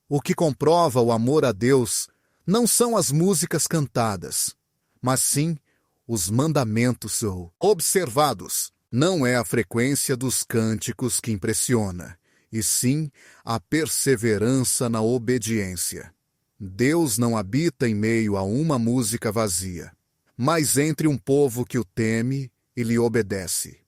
O que comprova o amor a Deus não são as músicas cantadas, mas sim os mandamentos observados. Não é a frequência dos cânticos que impressiona, e sim a perseverança na obediência. Deus não habita em meio a uma música vazia, mas entre um povo que o teme e lhe obedece.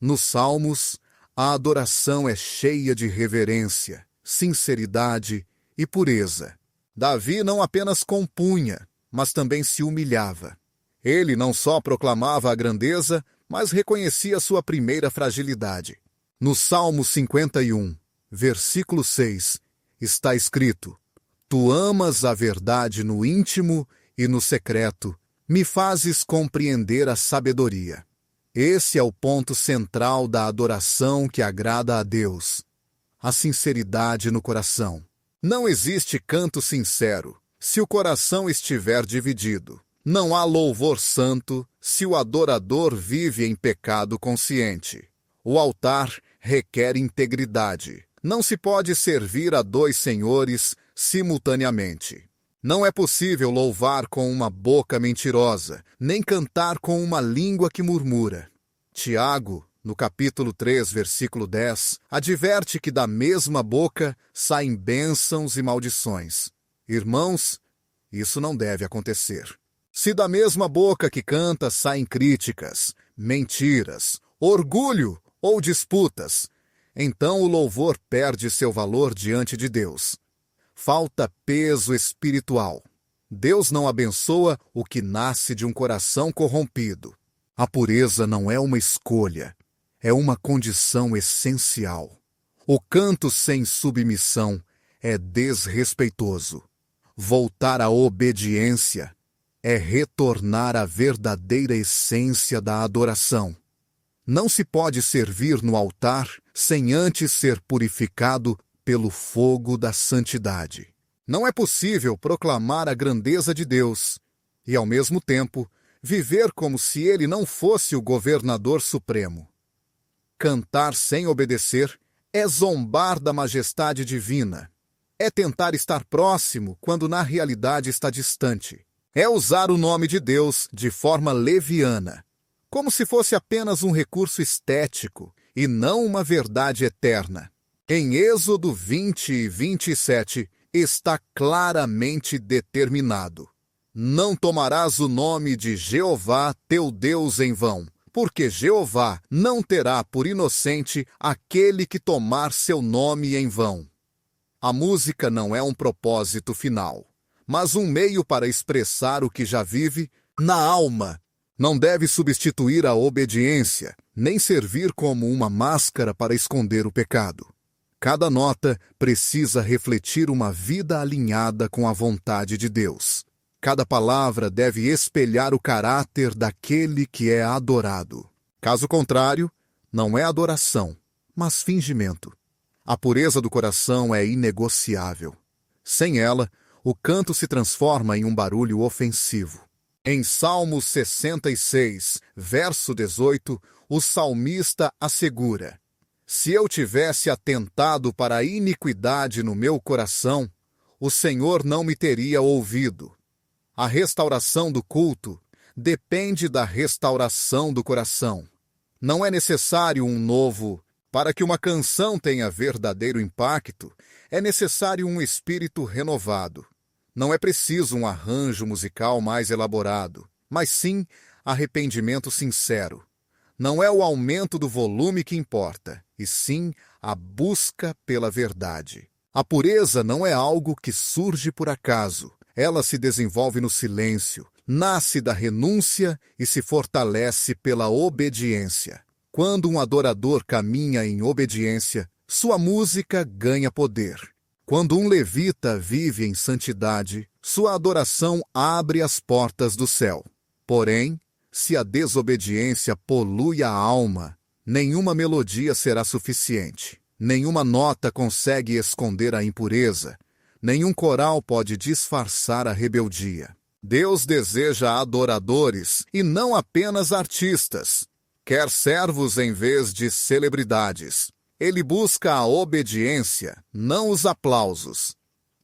Nos Salmos, a adoração é cheia de reverência, sinceridade e pureza. Davi não apenas compunha, mas também se humilhava. Ele não só proclamava a grandeza, mas reconhecia sua primeira fragilidade. No Salmo 51, versículo 6, está escrito: Tu amas a verdade no íntimo e no secreto, me fazes compreender a sabedoria. Esse é o ponto central da adoração que agrada a Deus. A sinceridade no coração. Não existe canto sincero se o coração estiver dividido. Não há louvor santo se o adorador vive em pecado consciente. O altar requer integridade. Não se pode servir a dois senhores simultaneamente. Não é possível louvar com uma boca mentirosa, nem cantar com uma língua que murmura. Tiago, no capítulo 3, versículo 10, adverte que da mesma boca saem bênçãos e maldições. Irmãos, isso não deve acontecer. Se da mesma boca que canta saem críticas, mentiras, orgulho ou disputas, então o louvor perde seu valor diante de Deus. Falta peso espiritual. Deus não abençoa o que nasce de um coração corrompido. A pureza não é uma escolha, é uma condição essencial. O canto sem submissão é desrespeitoso. Voltar à obediência é retornar à verdadeira essência da adoração. Não se pode servir no altar sem antes ser purificado pelo fogo da santidade. Não é possível proclamar a grandeza de Deus e, ao mesmo tempo, viver como se ele não fosse o governador supremo. Cantar sem obedecer é zombar da majestade divina. É tentar estar próximo quando na realidade está distante. É usar o nome de Deus de forma leviana, como se fosse apenas um recurso estético e não uma verdade eterna. Em Êxodo 20 e 27 está claramente determinado: não tomarás o nome de Jeová teu Deus em vão, porque Jeová não terá por inocente aquele que tomar seu nome em vão. A música não é um propósito final, mas um meio para expressar o que já vive na alma. Não deve substituir a obediência, nem servir como uma máscara para esconder o pecado. Cada nota precisa refletir uma vida alinhada com a vontade de Deus. Cada palavra deve espelhar o caráter daquele que é adorado. Caso contrário, não é adoração, mas fingimento. A pureza do coração é inegociável. Sem ela, o canto se transforma em um barulho ofensivo. Em Salmos 66, verso 18, o salmista assegura: se eu tivesse atentado para a iniquidade no meu coração, o Senhor não me teria ouvido. A restauração do culto depende da restauração do coração. Não é necessário um novo. Para que uma canção tenha verdadeiro impacto, é necessário um espírito renovado. Não é preciso um arranjo musical mais elaborado, mas sim arrependimento sincero. Não é o aumento do volume que importa, e sim a busca pela verdade. A pureza não é algo que surge por acaso. Ela se desenvolve no silêncio, nasce da renúncia e se fortalece pela obediência. Quando um adorador caminha em obediência, sua música ganha poder. Quando um levita vive em santidade, sua adoração abre as portas do céu. Porém, se a desobediência polui a alma, nenhuma melodia será suficiente. Nenhuma nota consegue esconder a impureza. Nenhum coral pode disfarçar a rebeldia. Deus deseja adoradores e não apenas artistas. Quer servos em vez de celebridades. Ele busca a obediência, não os aplausos.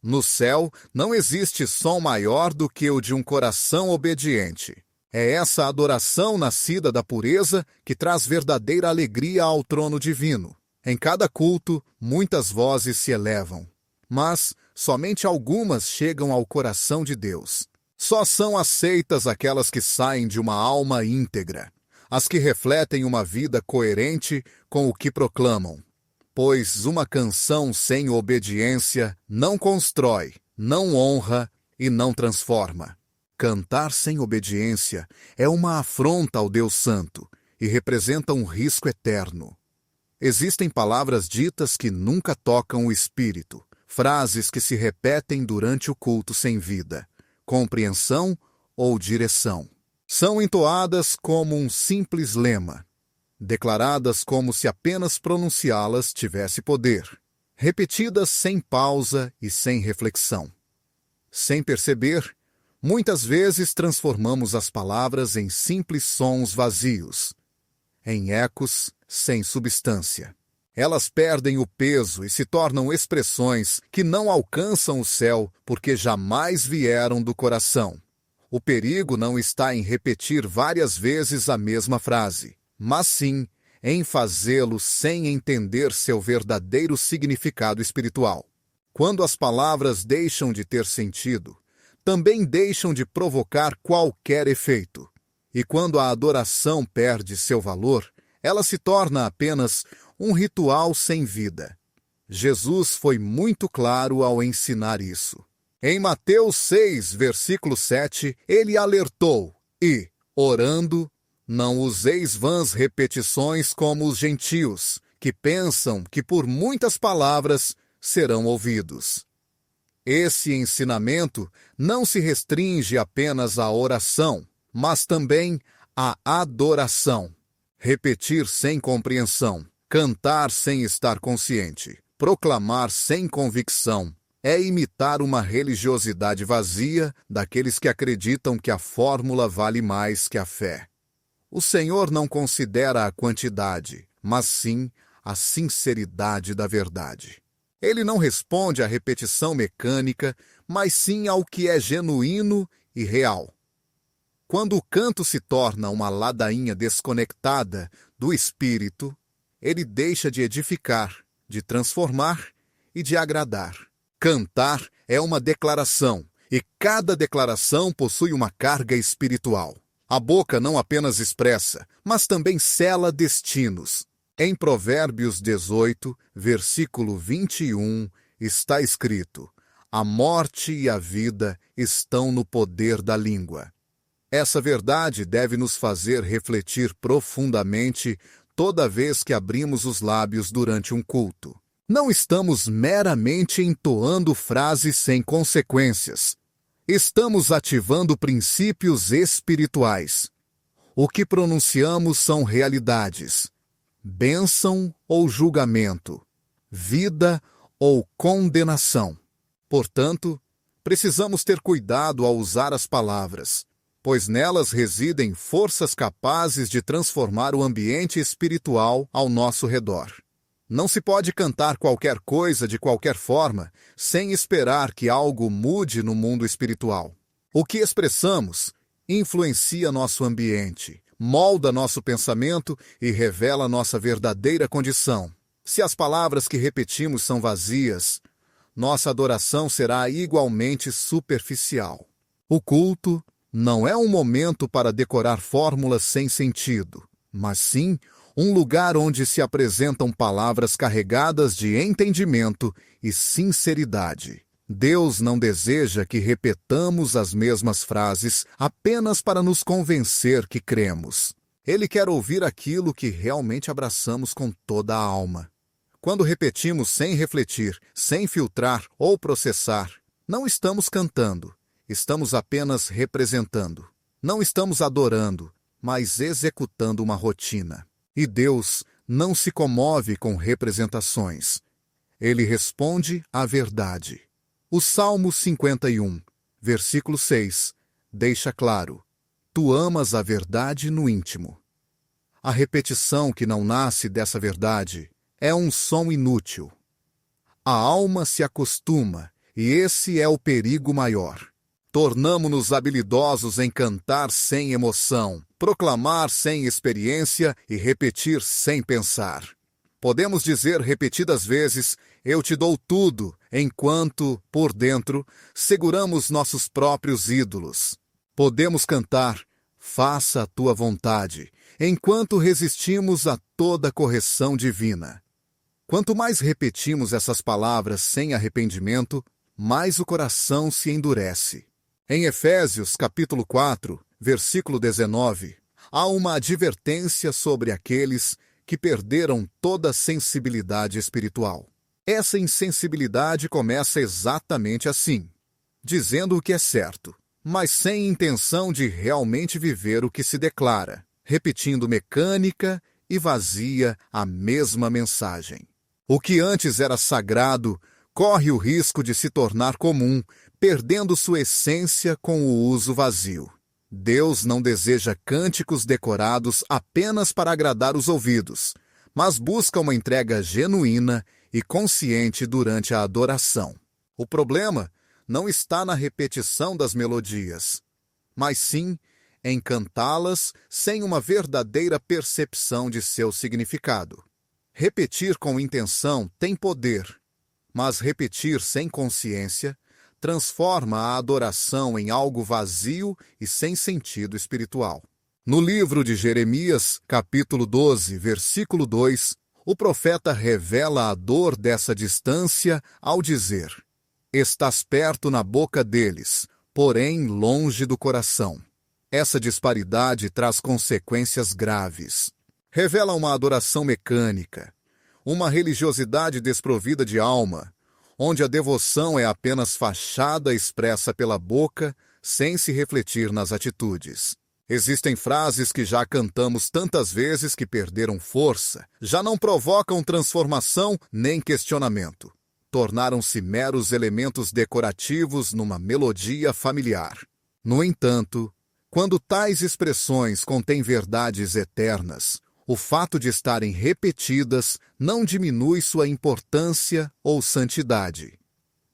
No céu, não existe som maior do que o de um coração obediente. É essa adoração nascida da pureza que traz verdadeira alegria ao trono divino. Em cada culto, muitas vozes se elevam, mas somente algumas chegam ao coração de Deus. Só são aceitas aquelas que saem de uma alma íntegra, as que refletem uma vida coerente com o que proclamam. Pois uma canção sem obediência não constrói, não honra e não transforma. Cantar sem obediência é uma afronta ao Deus Santo e representa um risco eterno. Existem palavras ditas que nunca tocam o espírito, frases que se repetem durante o culto sem vida, compreensão ou direção. São entoadas como um simples lema, declaradas como se apenas pronunciá-las tivesse poder, repetidas sem pausa e sem reflexão. Sem perceber, muitas vezes transformamos as palavras em simples sons vazios, em ecos sem substância. Elas perdem o peso e se tornam expressões que não alcançam o céu porque jamais vieram do coração. O perigo não está em repetir várias vezes a mesma frase, mas sim em fazê-lo sem entender seu verdadeiro significado espiritual. Quando as palavras deixam de ter sentido, também deixam de provocar qualquer efeito. E quando a adoração perde seu valor, ela se torna apenas um ritual sem vida. Jesus foi muito claro ao ensinar isso. Em Mateus 6, versículo 7, ele alertou: e, orando, não useis vãs repetições como os gentios, que pensam que por muitas palavras serão ouvidos. Esse ensinamento não se restringe apenas à oração, mas também à adoração. Repetir sem compreensão, cantar sem estar consciente, proclamar sem convicção, é imitar uma religiosidade vazia daqueles que acreditam que a fórmula vale mais que a fé. O Senhor não considera a quantidade, mas sim a sinceridade da verdade. Ele não responde à repetição mecânica, mas sim ao que é genuíno e real. Quando o canto se torna uma ladainha desconectada do espírito, ele deixa de edificar, de transformar e de agradar. Cantar é uma declaração, e cada declaração possui uma carga espiritual. A boca não apenas expressa, mas também sela destinos. Em Provérbios 18, versículo 21, está escrito: a morte e a vida estão no poder da língua. Essa verdade deve nos fazer refletir profundamente toda vez que abrimos os lábios durante um culto. Não estamos meramente entoando frases sem consequências. Estamos ativando princípios espirituais. O que pronunciamos são realidades: bênção ou julgamento, vida ou condenação. Portanto, precisamos ter cuidado ao usar as palavras, pois nelas residem forças capazes de transformar o ambiente espiritual ao nosso redor. Não se pode cantar qualquer coisa de qualquer forma sem esperar que algo mude no mundo espiritual. O que expressamos influencia nosso ambiente, molda nosso pensamento e revela nossa verdadeira condição. Se as palavras que repetimos são vazias, nossa adoração será igualmente superficial. O culto não é um momento para decorar fórmulas sem sentido, mas sim um lugar onde se apresentam palavras carregadas de entendimento e sinceridade. Deus não deseja que repetamos as mesmas frases apenas para nos convencer que cremos. Ele quer ouvir aquilo que realmente abraçamos com toda a alma. Quando repetimos sem refletir, sem filtrar ou processar, não estamos cantando, estamos apenas representando. Não estamos adorando, mas executando uma rotina. E Deus não se comove com representações. Ele responde à verdade. O Salmo 51, versículo 6, deixa claro: tu amas a verdade no íntimo. A repetição que não nasce dessa verdade é um som inútil. A alma se acostuma, e esse é o perigo maior. Tornamo-nos habilidosos em cantar sem emoção, proclamar sem experiência e repetir sem pensar. Podemos dizer repetidas vezes: eu te dou tudo, enquanto, por dentro, seguramos nossos próprios ídolos. Podemos cantar: faça a tua vontade, enquanto resistimos a toda correção divina. Quanto mais repetimos essas palavras sem arrependimento, mais o coração se endurece. Em Efésios, capítulo 4, versículo 19, há uma advertência sobre aqueles que perderam toda a sensibilidade espiritual. Essa insensibilidade começa exatamente assim, dizendo o que é certo, mas sem intenção de realmente viver o que se declara, repetindo mecânica e vazia a mesma mensagem. O que antes era sagrado corre o risco de se tornar comum, perdendo sua essência com o uso vazio. Deus não deseja cânticos decorados apenas para agradar os ouvidos, mas busca uma entrega genuína e consciente durante a adoração. O problema não está na repetição das melodias, mas sim em cantá-las sem uma verdadeira percepção de seu significado. Repetir com intenção tem poder, mas repetir sem consciência transforma a adoração em algo vazio e sem sentido espiritual. No livro de Jeremias, capítulo 12, versículo 2, o profeta revela a dor dessa distância ao dizer: estás perto na boca deles, porém longe do coração. Essa disparidade traz consequências graves. Revela uma adoração mecânica, uma religiosidade desprovida de alma, onde a devoção é apenas fachada expressa pela boca, sem se refletir nas atitudes. Existem frases que já cantamos tantas vezes que perderam força, já não provocam transformação nem questionamento. Tornaram-se meros elementos decorativos numa melodia familiar. No entanto, quando tais expressões contêm verdades eternas, o fato de estarem repetidas não diminui sua importância ou santidade.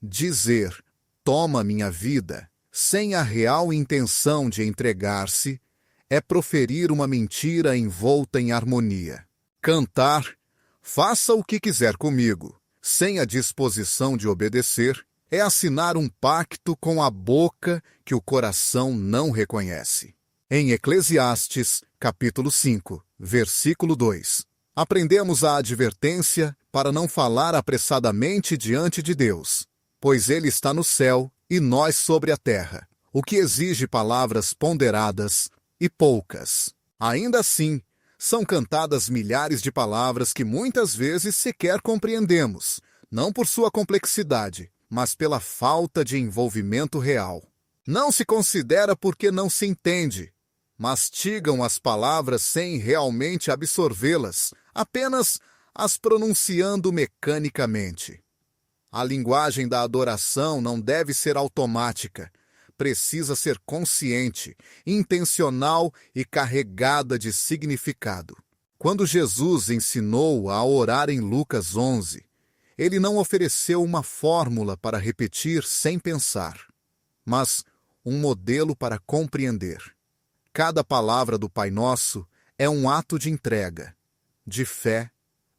Dizer, toma minha vida, sem a real intenção de entregar-se, é proferir uma mentira envolta em harmonia. Cantar, faça o que quiser comigo, sem a disposição de obedecer, é assinar um pacto com a boca que o coração não reconhece. Em Eclesiastes, capítulo 5, versículo 2, aprendemos a advertência para não falar apressadamente diante de Deus, pois Ele está no céu e nós sobre a terra, o que exige palavras ponderadas e poucas. Ainda assim, são cantadas milhares de palavras que muitas vezes sequer compreendemos, não por sua complexidade, mas pela falta de envolvimento real. Não se considera porque não se entende. Mastigam as palavras sem realmente absorvê-las, apenas as pronunciando mecanicamente. A linguagem da adoração não deve ser automática. Precisa ser consciente, intencional e carregada de significado. Quando Jesus ensinou a orar em Lucas 11, ele não ofereceu uma fórmula para repetir sem pensar, mas um modelo para compreender. Cada palavra do Pai Nosso é um ato de entrega, de fé,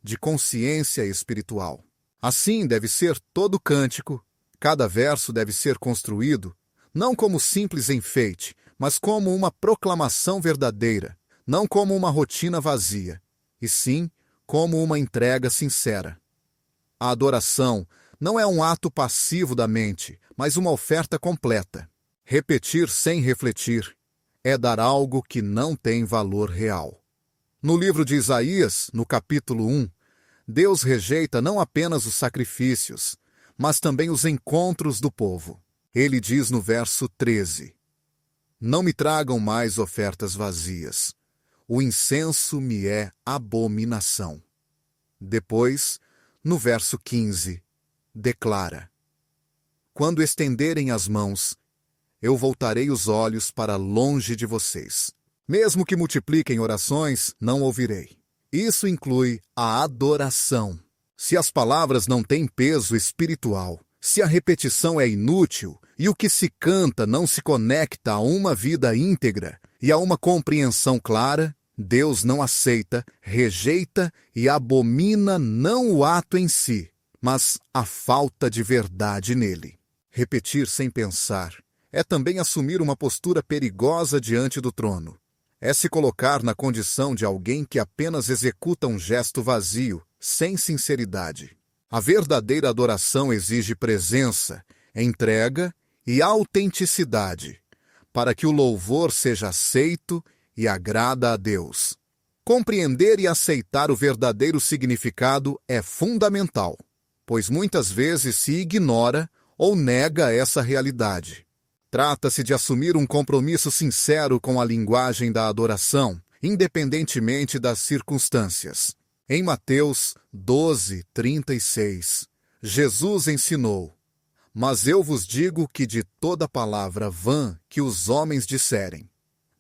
de consciência espiritual. Assim deve ser todo cântico, cada verso deve ser construído não como simples enfeite, mas como uma proclamação verdadeira, não como uma rotina vazia, e sim como uma entrega sincera. A adoração não é um ato passivo da mente, mas uma oferta completa. Repetir sem refletir é dar algo que não tem valor real. No livro de Isaías, no capítulo 1, Deus rejeita não apenas os sacrifícios, mas também os encontros do povo. Ele diz no verso 13: Não me tragam mais ofertas vazias. O incenso me é abominação. Depois, no verso 15, declara: Quando estenderem as mãos, eu voltarei os olhos para longe de vocês. Mesmo que multipliquem orações, não ouvirei. Isso inclui a adoração. Se as palavras não têm peso espiritual, se a repetição é inútil e o que se canta não se conecta a uma vida íntegra e a uma compreensão clara, Deus não aceita, rejeita e abomina não o ato em si, mas a falta de verdade nele. Repetir sem pensar é também assumir uma postura perigosa diante do trono. É se colocar na condição de alguém que apenas executa um gesto vazio, sem sinceridade. A verdadeira adoração exige presença, entrega e autenticidade, para que o louvor seja aceito e agrada a Deus. Compreender e aceitar o verdadeiro significado é fundamental, pois muitas vezes se ignora ou nega essa realidade. Trata-se de assumir um compromisso sincero com a linguagem da adoração, independentemente das circunstâncias. Em Mateus 12:36, Jesus ensinou: Mas eu vos digo que de toda palavra vã que os homens disserem,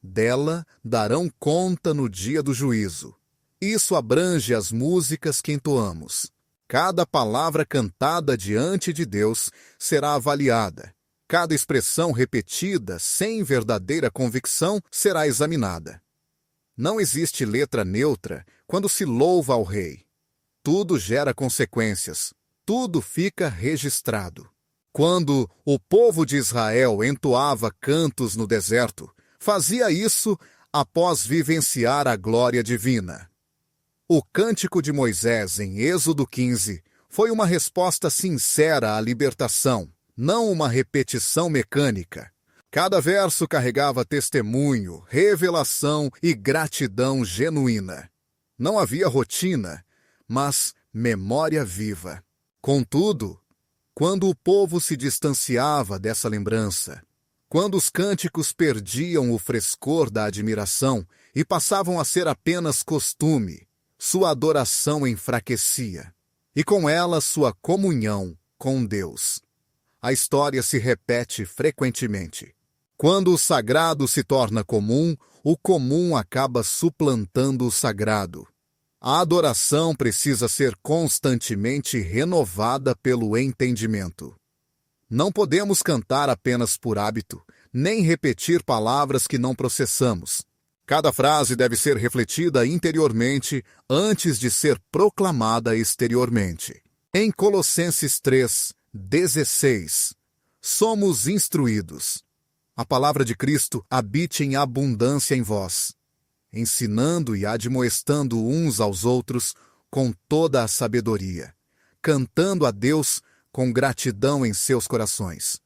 dela darão conta no dia do juízo. Isso abrange as músicas que entoamos. Cada palavra cantada diante de Deus será avaliada. Cada expressão repetida sem verdadeira convicção será examinada. Não existe letra neutra quando se louva ao Rei. Tudo gera consequências. Tudo fica registrado. Quando o povo de Israel entoava cantos no deserto, fazia isso após vivenciar a glória divina. O cântico de Moisés em Êxodo 15 foi uma resposta sincera à libertação, não uma repetição mecânica. Cada verso carregava testemunho, revelação e gratidão genuína. Não havia rotina, mas memória viva. Contudo, quando o povo se distanciava dessa lembrança, quando os cânticos perdiam o frescor da admiração e passavam a ser apenas costume, sua adoração enfraquecia, e com ela sua comunhão com Deus. A história se repete frequentemente. Quando o sagrado se torna comum, o comum acaba suplantando o sagrado. A adoração precisa ser constantemente renovada pelo entendimento. Não podemos cantar apenas por hábito, nem repetir palavras que não processamos. Cada frase deve ser refletida interiormente antes de ser proclamada exteriormente. Em Colossenses 3:16, somos instruídos. A palavra de Cristo habite em abundância em vós, ensinando e admoestando uns aos outros com toda a sabedoria, cantando a Deus com gratidão em seus corações,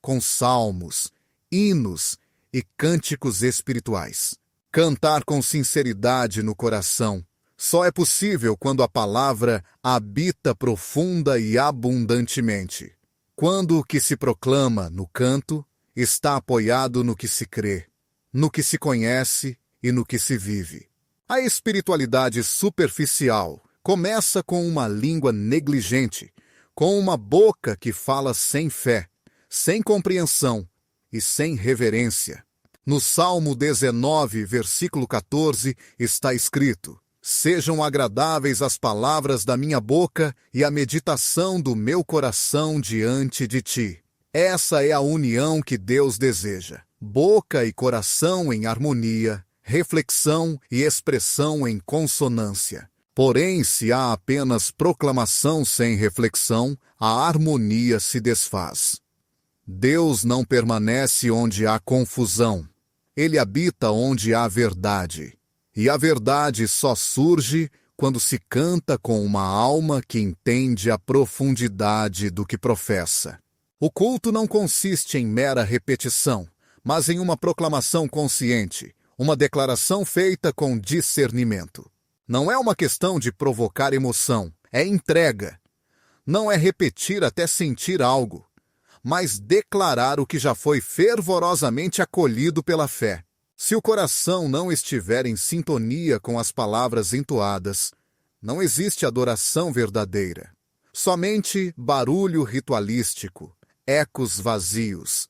com salmos, hinos e cânticos espirituais. Cantar com sinceridade no coração só é possível quando a palavra habita profunda e abundantemente. Quando o que se proclama no canto está apoiado no que se crê, no que se conhece e no que se vive. A espiritualidade superficial começa com uma língua negligente, com uma boca que fala sem fé, sem compreensão e sem reverência. No Salmo 19, versículo 14, está escrito: sejam agradáveis as palavras da minha boca e a meditação do meu coração diante de ti. Essa é a união que Deus deseja. Boca e coração em harmonia, reflexão e expressão em consonância. Porém, se há apenas proclamação sem reflexão, a harmonia se desfaz. Deus não permanece onde há confusão. Ele habita onde há verdade. E a verdade só surge quando se canta com uma alma que entende a profundidade do que professa. O culto não consiste em mera repetição, mas em uma proclamação consciente, uma declaração feita com discernimento. Não é uma questão de provocar emoção, é entrega. Não é repetir até sentir algo, mas declarar o que já foi fervorosamente acolhido pela fé. Se o coração não estiver em sintonia com as palavras entoadas, não existe adoração verdadeira. Somente barulho ritualístico, ecos vazios,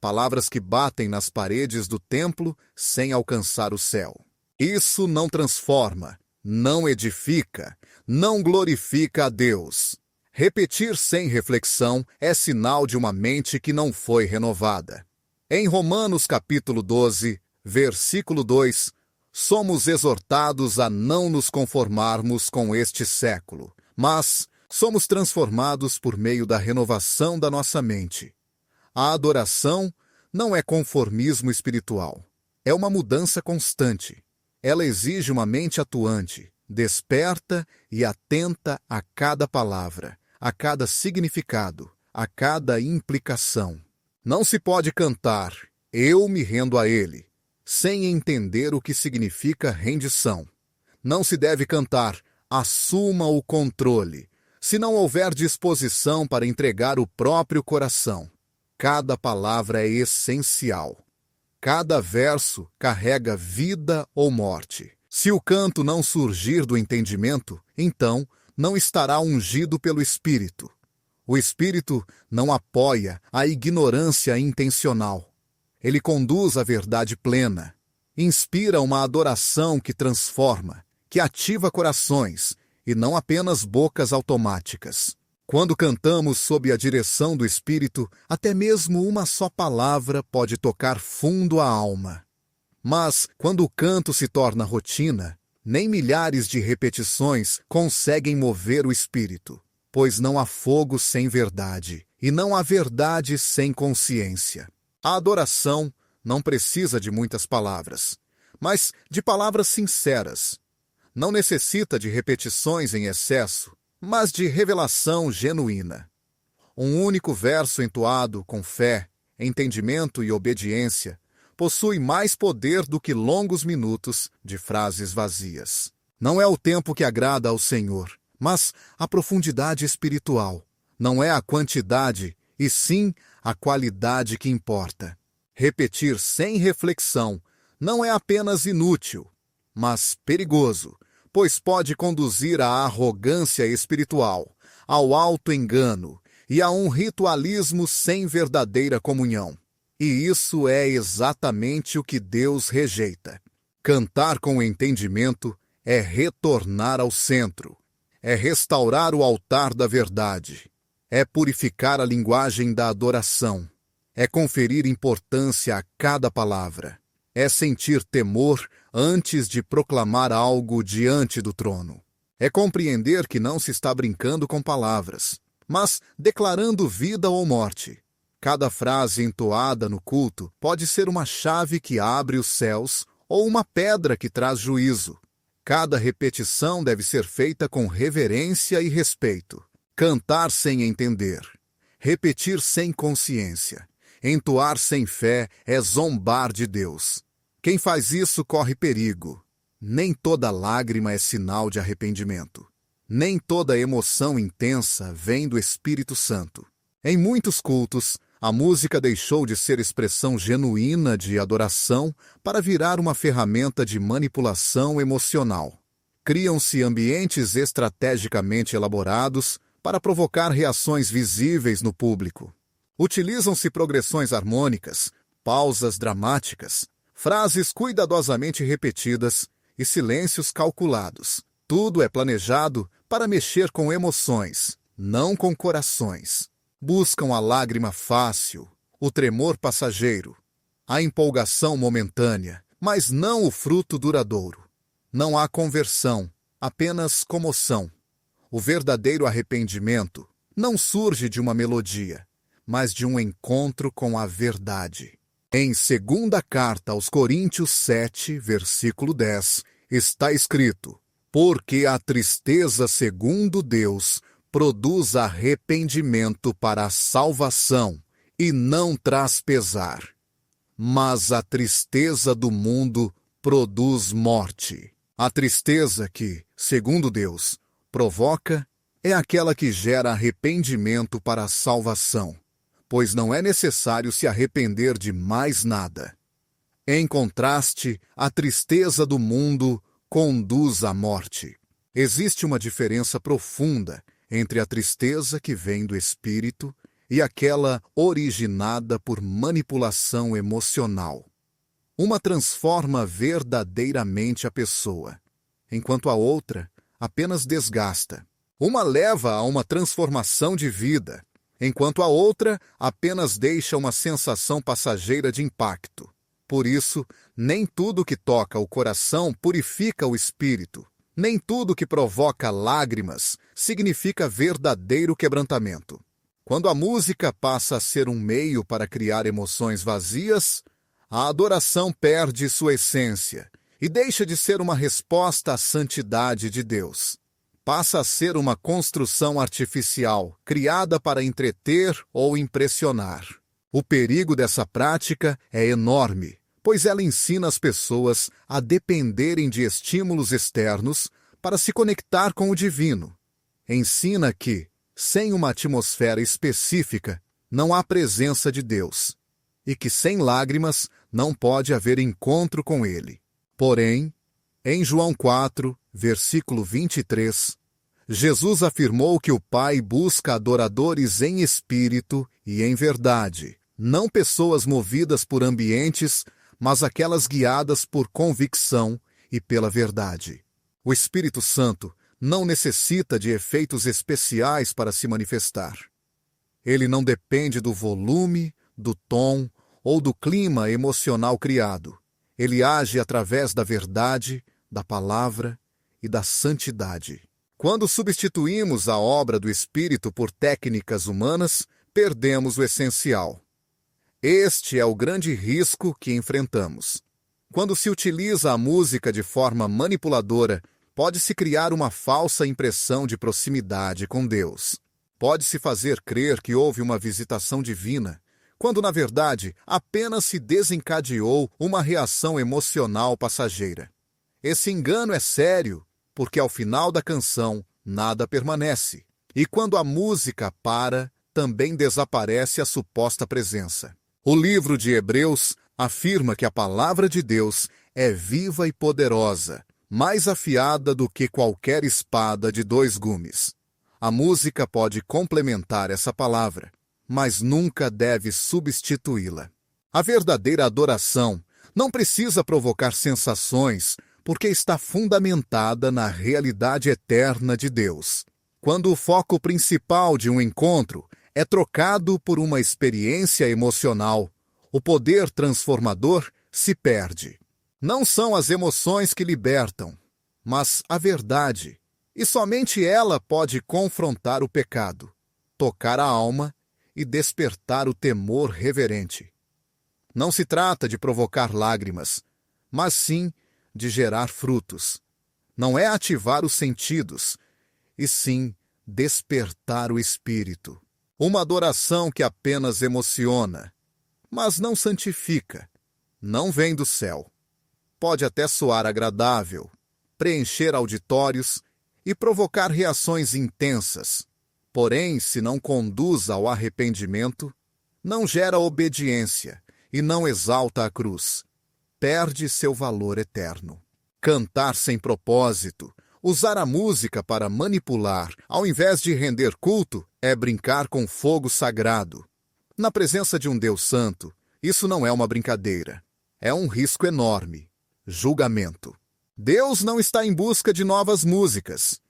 palavras que batem nas paredes do templo sem alcançar o céu. Isso não transforma, não edifica, não glorifica a Deus. Repetir sem reflexão é sinal de uma mente que não foi renovada. Em Romanos capítulo 12, versículo 2, somos exortados a não nos conformarmos com este século, mas somos transformados por meio da renovação da nossa mente. A adoração não é conformismo espiritual, é uma mudança constante. Ela exige uma mente atuante, desperta e atenta a cada palavra, a cada significado, a cada implicação. Não se pode cantar, eu me rendo a ele, sem entender o que significa rendição. Não se deve cantar, assuma o controle, se não houver disposição para entregar o próprio coração. Cada palavra é essencial. Cada verso carrega vida ou morte. Se o canto não surgir do entendimento, então não estará ungido pelo Espírito. O Espírito não apoia a ignorância intencional. Ele conduz à verdade plena. Inspira uma adoração que transforma, que ativa corações, e não apenas bocas automáticas. Quando cantamos sob a direção do Espírito, até mesmo uma só palavra pode tocar fundo a alma. Mas, quando o canto se torna rotina, nem milhares de repetições conseguem mover o Espírito, pois não há fogo sem verdade, e não há verdade sem consciência. A adoração não precisa de muitas palavras, mas de palavras sinceras. Não necessita de repetições em excesso, mas de revelação genuína. Um único verso entoado com fé, entendimento e obediência possui mais poder do que longos minutos de frases vazias. Não é o tempo que agrada ao Senhor, mas a profundidade espiritual. Não é a quantidade, e sim a qualidade que importa. Repetir sem reflexão não é apenas inútil, mas perigoso, pois pode conduzir à arrogância espiritual, ao auto-engano e a um ritualismo sem verdadeira comunhão. E isso é exatamente o que Deus rejeita. Cantar com entendimento é retornar ao centro, é restaurar o altar da verdade, É purificar a linguagem da adoração. É conferir importância a cada palavra. É sentir temor antes de proclamar algo diante do trono. É compreender que não se está brincando com palavras, mas declarando vida ou morte. Cada frase entoada no culto pode ser uma chave que abre os céus ou uma pedra que traz juízo. Cada repetição deve ser feita com reverência e respeito. Cantar sem entender. Repetir sem consciência. Entoar sem fé é zombar de Deus. Quem faz isso corre perigo. Nem toda lágrima é sinal de arrependimento. Nem toda emoção intensa vem do Espírito Santo. Em muitos cultos, a música deixou de ser expressão genuína de adoração para virar uma ferramenta de manipulação emocional. Criam-se ambientes estrategicamente elaborados para provocar reações visíveis no público. Utilizam-se progressões harmônicas, pausas dramáticas, frases cuidadosamente repetidas e silêncios calculados. Tudo é planejado para mexer com emoções, não com corações. Buscam a lágrima fácil, o tremor passageiro, a empolgação momentânea, mas não o fruto duradouro. Não há conversão, apenas comoção. O verdadeiro arrependimento não surge de uma melodia, mas de um encontro com a verdade. Em 2ª Carta aos Coríntios 7, versículo 10, está escrito: porque a tristeza segundo Deus produz arrependimento para a salvação e não traz pesar. Mas a tristeza do mundo produz morte. A tristeza que, segundo Deus, provoca é aquela que gera arrependimento para a salvação, pois não é necessário se arrepender de mais nada. Em contraste, a tristeza do mundo conduz à morte. Existe uma diferença profunda entre a tristeza que vem do espírito e aquela originada por manipulação emocional. Uma transforma verdadeiramente a pessoa, enquanto a outra apenas desgasta. Uma leva a uma transformação de vida, enquanto a outra apenas deixa uma sensação passageira de impacto. Por isso, nem tudo que toca o coração purifica o espírito. Nem tudo que provoca lágrimas significa verdadeiro quebrantamento. Quando a música passa a ser um meio para criar emoções vazias, a adoração perde sua essência e deixa de ser uma resposta à santidade de Deus. Passa a ser uma construção artificial, criada para entreter ou impressionar. O perigo dessa prática é enorme, pois ela ensina as pessoas a dependerem de estímulos externos para se conectar com o divino. Ensina que, sem uma atmosfera específica, não há presença de Deus, e que sem lágrimas não pode haver encontro com Ele. Porém, em João 4, versículo 23, Jesus afirmou que o Pai busca adoradores em espírito e em verdade, não pessoas movidas por ambientes, mas aquelas guiadas por convicção e pela verdade. O Espírito Santo não necessita de efeitos especiais para se manifestar. Ele não depende do volume, do tom ou do clima emocional criado. Ele age através da verdade, da palavra e da santidade. Quando substituímos a obra do Espírito por técnicas humanas, perdemos o essencial. Este é o grande risco que enfrentamos. Quando se utiliza a música de forma manipuladora, pode-se criar uma falsa impressão de proximidade com Deus. Pode-se fazer crer que houve uma visitação divina, quando, na verdade, apenas se desencadeou uma reação emocional passageira. Esse engano é sério, porque ao final da canção nada permanece. E quando a música para, também desaparece a suposta presença. O livro de Hebreus afirma que a palavra de Deus é viva e poderosa, mais afiada do que qualquer espada de 2 gumes. A música pode complementar essa palavra, mas nunca deve substituí-la. A verdadeira adoração não precisa provocar sensações, porque está fundamentada na realidade eterna de Deus. Quando o foco principal de um encontro é trocado por uma experiência emocional, o poder transformador se perde. Não são as emoções que libertam, mas a verdade, e somente ela pode confrontar o pecado, tocar a alma e despertar o temor reverente. Não se trata de provocar lágrimas, mas sim de gerar frutos. Não é ativar os sentidos, e sim despertar o espírito. Uma adoração que apenas emociona, mas não santifica, não vem do céu. Pode até soar agradável, preencher auditórios e provocar reações intensas. Porém, se não conduz ao arrependimento, não gera obediência e não exalta a cruz. Perde seu valor eterno. Cantar sem propósito, usar a música para manipular, ao invés de render culto, é brincar com fogo sagrado. Na presença de um Deus santo, isso não é uma brincadeira. É um risco enorme. Julgamento. Deus não está em busca de novas músicas.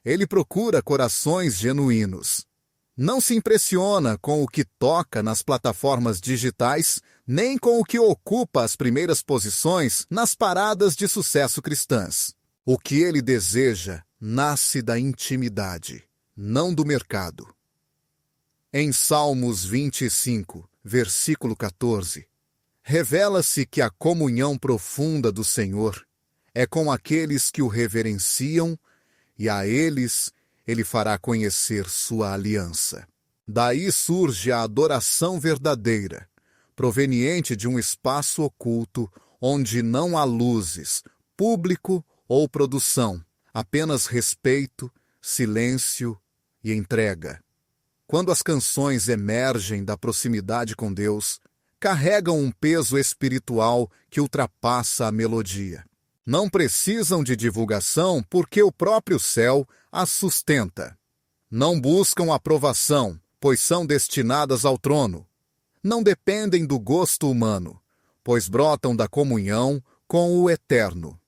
Ele procura corações genuínos. Não se impressiona com o que toca nas plataformas digitais, nem com o que ocupa as primeiras posições nas paradas de sucesso cristãs. O que ele deseja nasce da intimidade, não do mercado. Em Salmos 25, versículo 14, revela-se que a comunhão profunda do Senhor é com aqueles que o reverenciam, e a eles ele fará conhecer sua aliança. Daí surge a adoração verdadeira, proveniente de um espaço oculto onde não há luzes, público ou produção, apenas respeito, silêncio e entrega. Quando as canções emergem da proximidade com Deus, carregam um peso espiritual que ultrapassa a melodia. Não precisam de divulgação porque o próprio céu as sustenta. Não buscam aprovação, pois são destinadas ao trono. Não dependem do gosto humano, pois brotam da comunhão com o Eterno.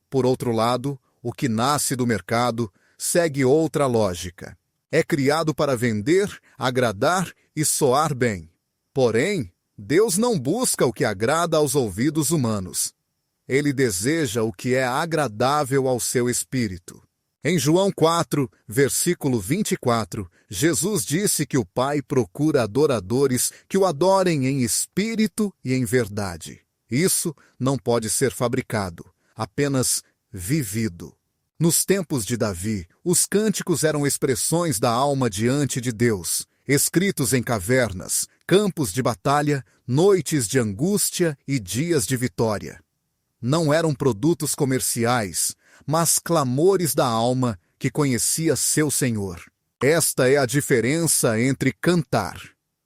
Por outro lado, o que nasce do mercado segue outra lógica. É criado para vender, agradar e soar bem. Porém, Deus não busca o que agrada aos ouvidos humanos. Ele deseja o que é agradável ao seu espírito. Em João 4, versículo 24, Jesus disse que o Pai procura adoradores que o adorem em espírito e em verdade. Isso não pode ser fabricado, apenas vivido. Nos tempos de Davi, os cânticos eram expressões da alma diante de Deus, escritos em cavernas, campos de batalha, noites de angústia e dias de vitória. Não eram produtos comerciais, mas clamores da alma que conhecia seu Senhor. Esta é a diferença entre cantar.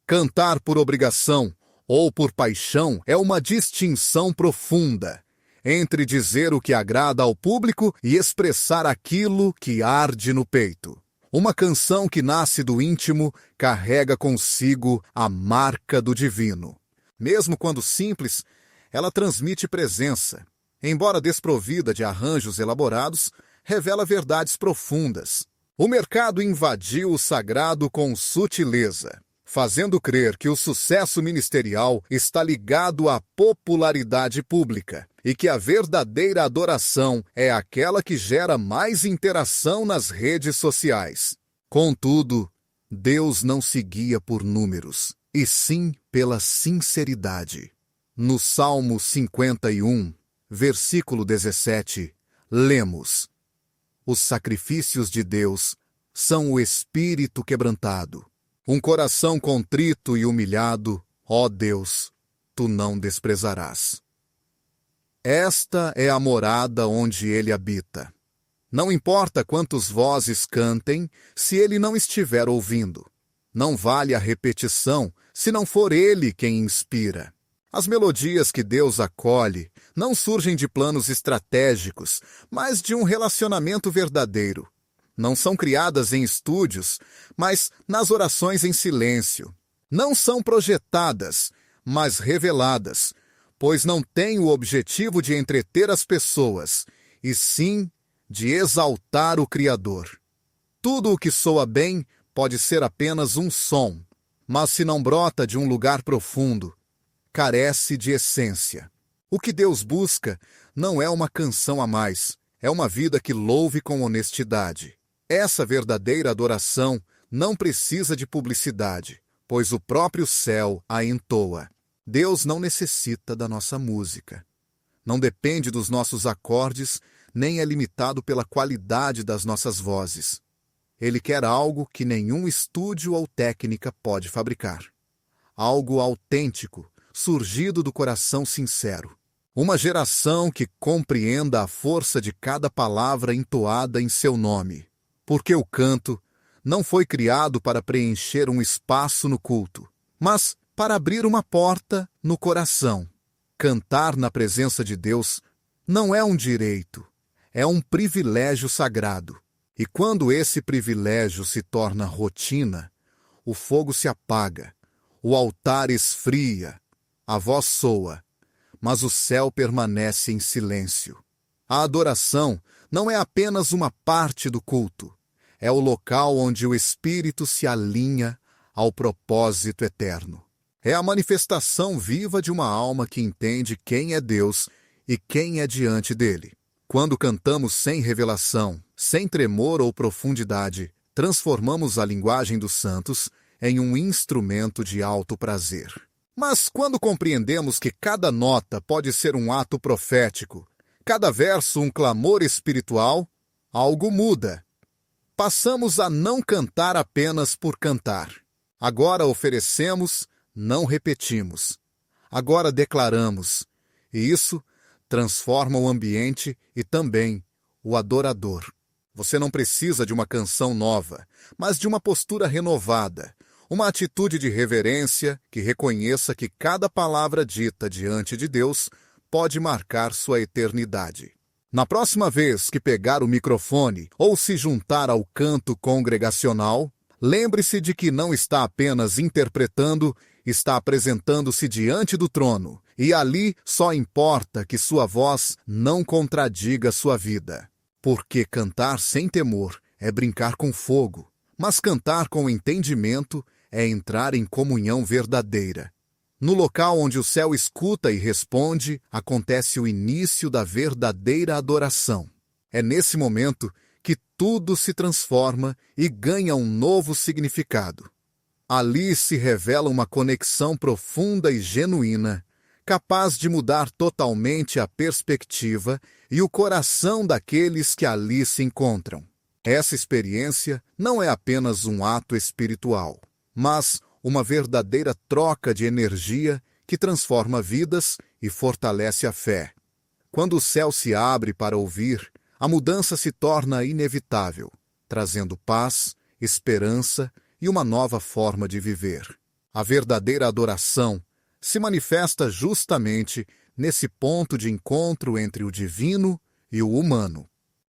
Cantar por obrigação ou por paixão é uma distinção profunda entre dizer o que agrada ao público e expressar aquilo que arde no peito. Uma canção que nasce do íntimo carrega consigo a marca do divino. Mesmo quando simples, ela transmite presença. Embora desprovida de arranjos elaborados, revela verdades profundas. O mercado invadiu o sagrado com sutileza, fazendo crer que o sucesso ministerial está ligado à popularidade pública e que a verdadeira adoração é aquela que gera mais interação nas redes sociais. Contudo, Deus não se guia por números, e sim pela sinceridade. No Salmo 51, versículo 17, lemos: os sacrifícios de Deus são o espírito quebrantado. Um coração contrito e humilhado, ó Deus, tu não desprezarás. Esta é a morada onde ele habita. Não importa quantas vozes cantem, se ele não estiver ouvindo. Não vale a repetição, se não for ele quem inspira. As melodias que Deus acolhe não surgem de planos estratégicos, mas de um relacionamento verdadeiro. Não são criadas em estúdios, mas nas orações em silêncio. Não são projetadas, mas reveladas, pois não têm o objetivo de entreter as pessoas, e sim de exaltar o Criador. Tudo o que soa bem pode ser apenas um som, mas se não brota de um lugar profundo, carece de essência. O que Deus busca não é uma canção a mais, é uma vida que louve com honestidade. Essa verdadeira adoração não precisa de publicidade, pois o próprio céu a entoa. Deus não necessita da nossa música. Não depende dos nossos acordes, nem é limitado pela qualidade das nossas vozes. Ele quer algo que nenhum estúdio ou técnica pode fabricar. Algo autêntico, surgido do coração sincero. Uma geração que compreenda a força de cada palavra entoada em seu nome. Porque o canto não foi criado para preencher um espaço no culto, mas para abrir uma porta no coração. Cantar na presença de Deus não é um direito, é um privilégio sagrado. E quando esse privilégio se torna rotina, o fogo se apaga, o altar esfria, a voz soa, mas o céu permanece em silêncio. A adoração não é apenas uma parte do culto, é o local onde o espírito se alinha ao propósito eterno. É a manifestação viva de uma alma que entende quem é Deus e quem é diante dele. Quando cantamos sem revelação, sem tremor ou profundidade, transformamos a linguagem dos santos em um instrumento de alto prazer. Mas quando compreendemos que cada nota pode ser um ato profético, cada verso um clamor espiritual, algo muda. Passamos a não cantar apenas por cantar. Agora oferecemos, não repetimos. Agora declaramos. E isso transforma o ambiente e também o adorador. Você não precisa de uma canção nova, mas de uma postura renovada, uma atitude de reverência que reconheça que cada palavra dita diante de Deus pode marcar sua eternidade. Na próxima vez que pegar o microfone ou se juntar ao canto congregacional, lembre-se de que não está apenas interpretando, está apresentando-se diante do trono, e ali só importa que sua voz não contradiga sua vida. Porque cantar sem temor é brincar com fogo, mas cantar com entendimento é entrar em comunhão verdadeira. No local onde o céu escuta e responde, acontece o início da verdadeira adoração. É nesse momento que tudo se transforma e ganha um novo significado. Ali se revela uma conexão profunda e genuína, capaz de mudar totalmente a perspectiva e o coração daqueles que ali se encontram. Essa experiência não é apenas um ato espiritual, mas uma verdadeira troca de energia que transforma vidas e fortalece a fé. Quando o céu se abre para ouvir, a mudança se torna inevitável, trazendo paz, esperança e uma nova forma de viver. A verdadeira adoração se manifesta justamente nesse ponto de encontro entre o divino e o humano.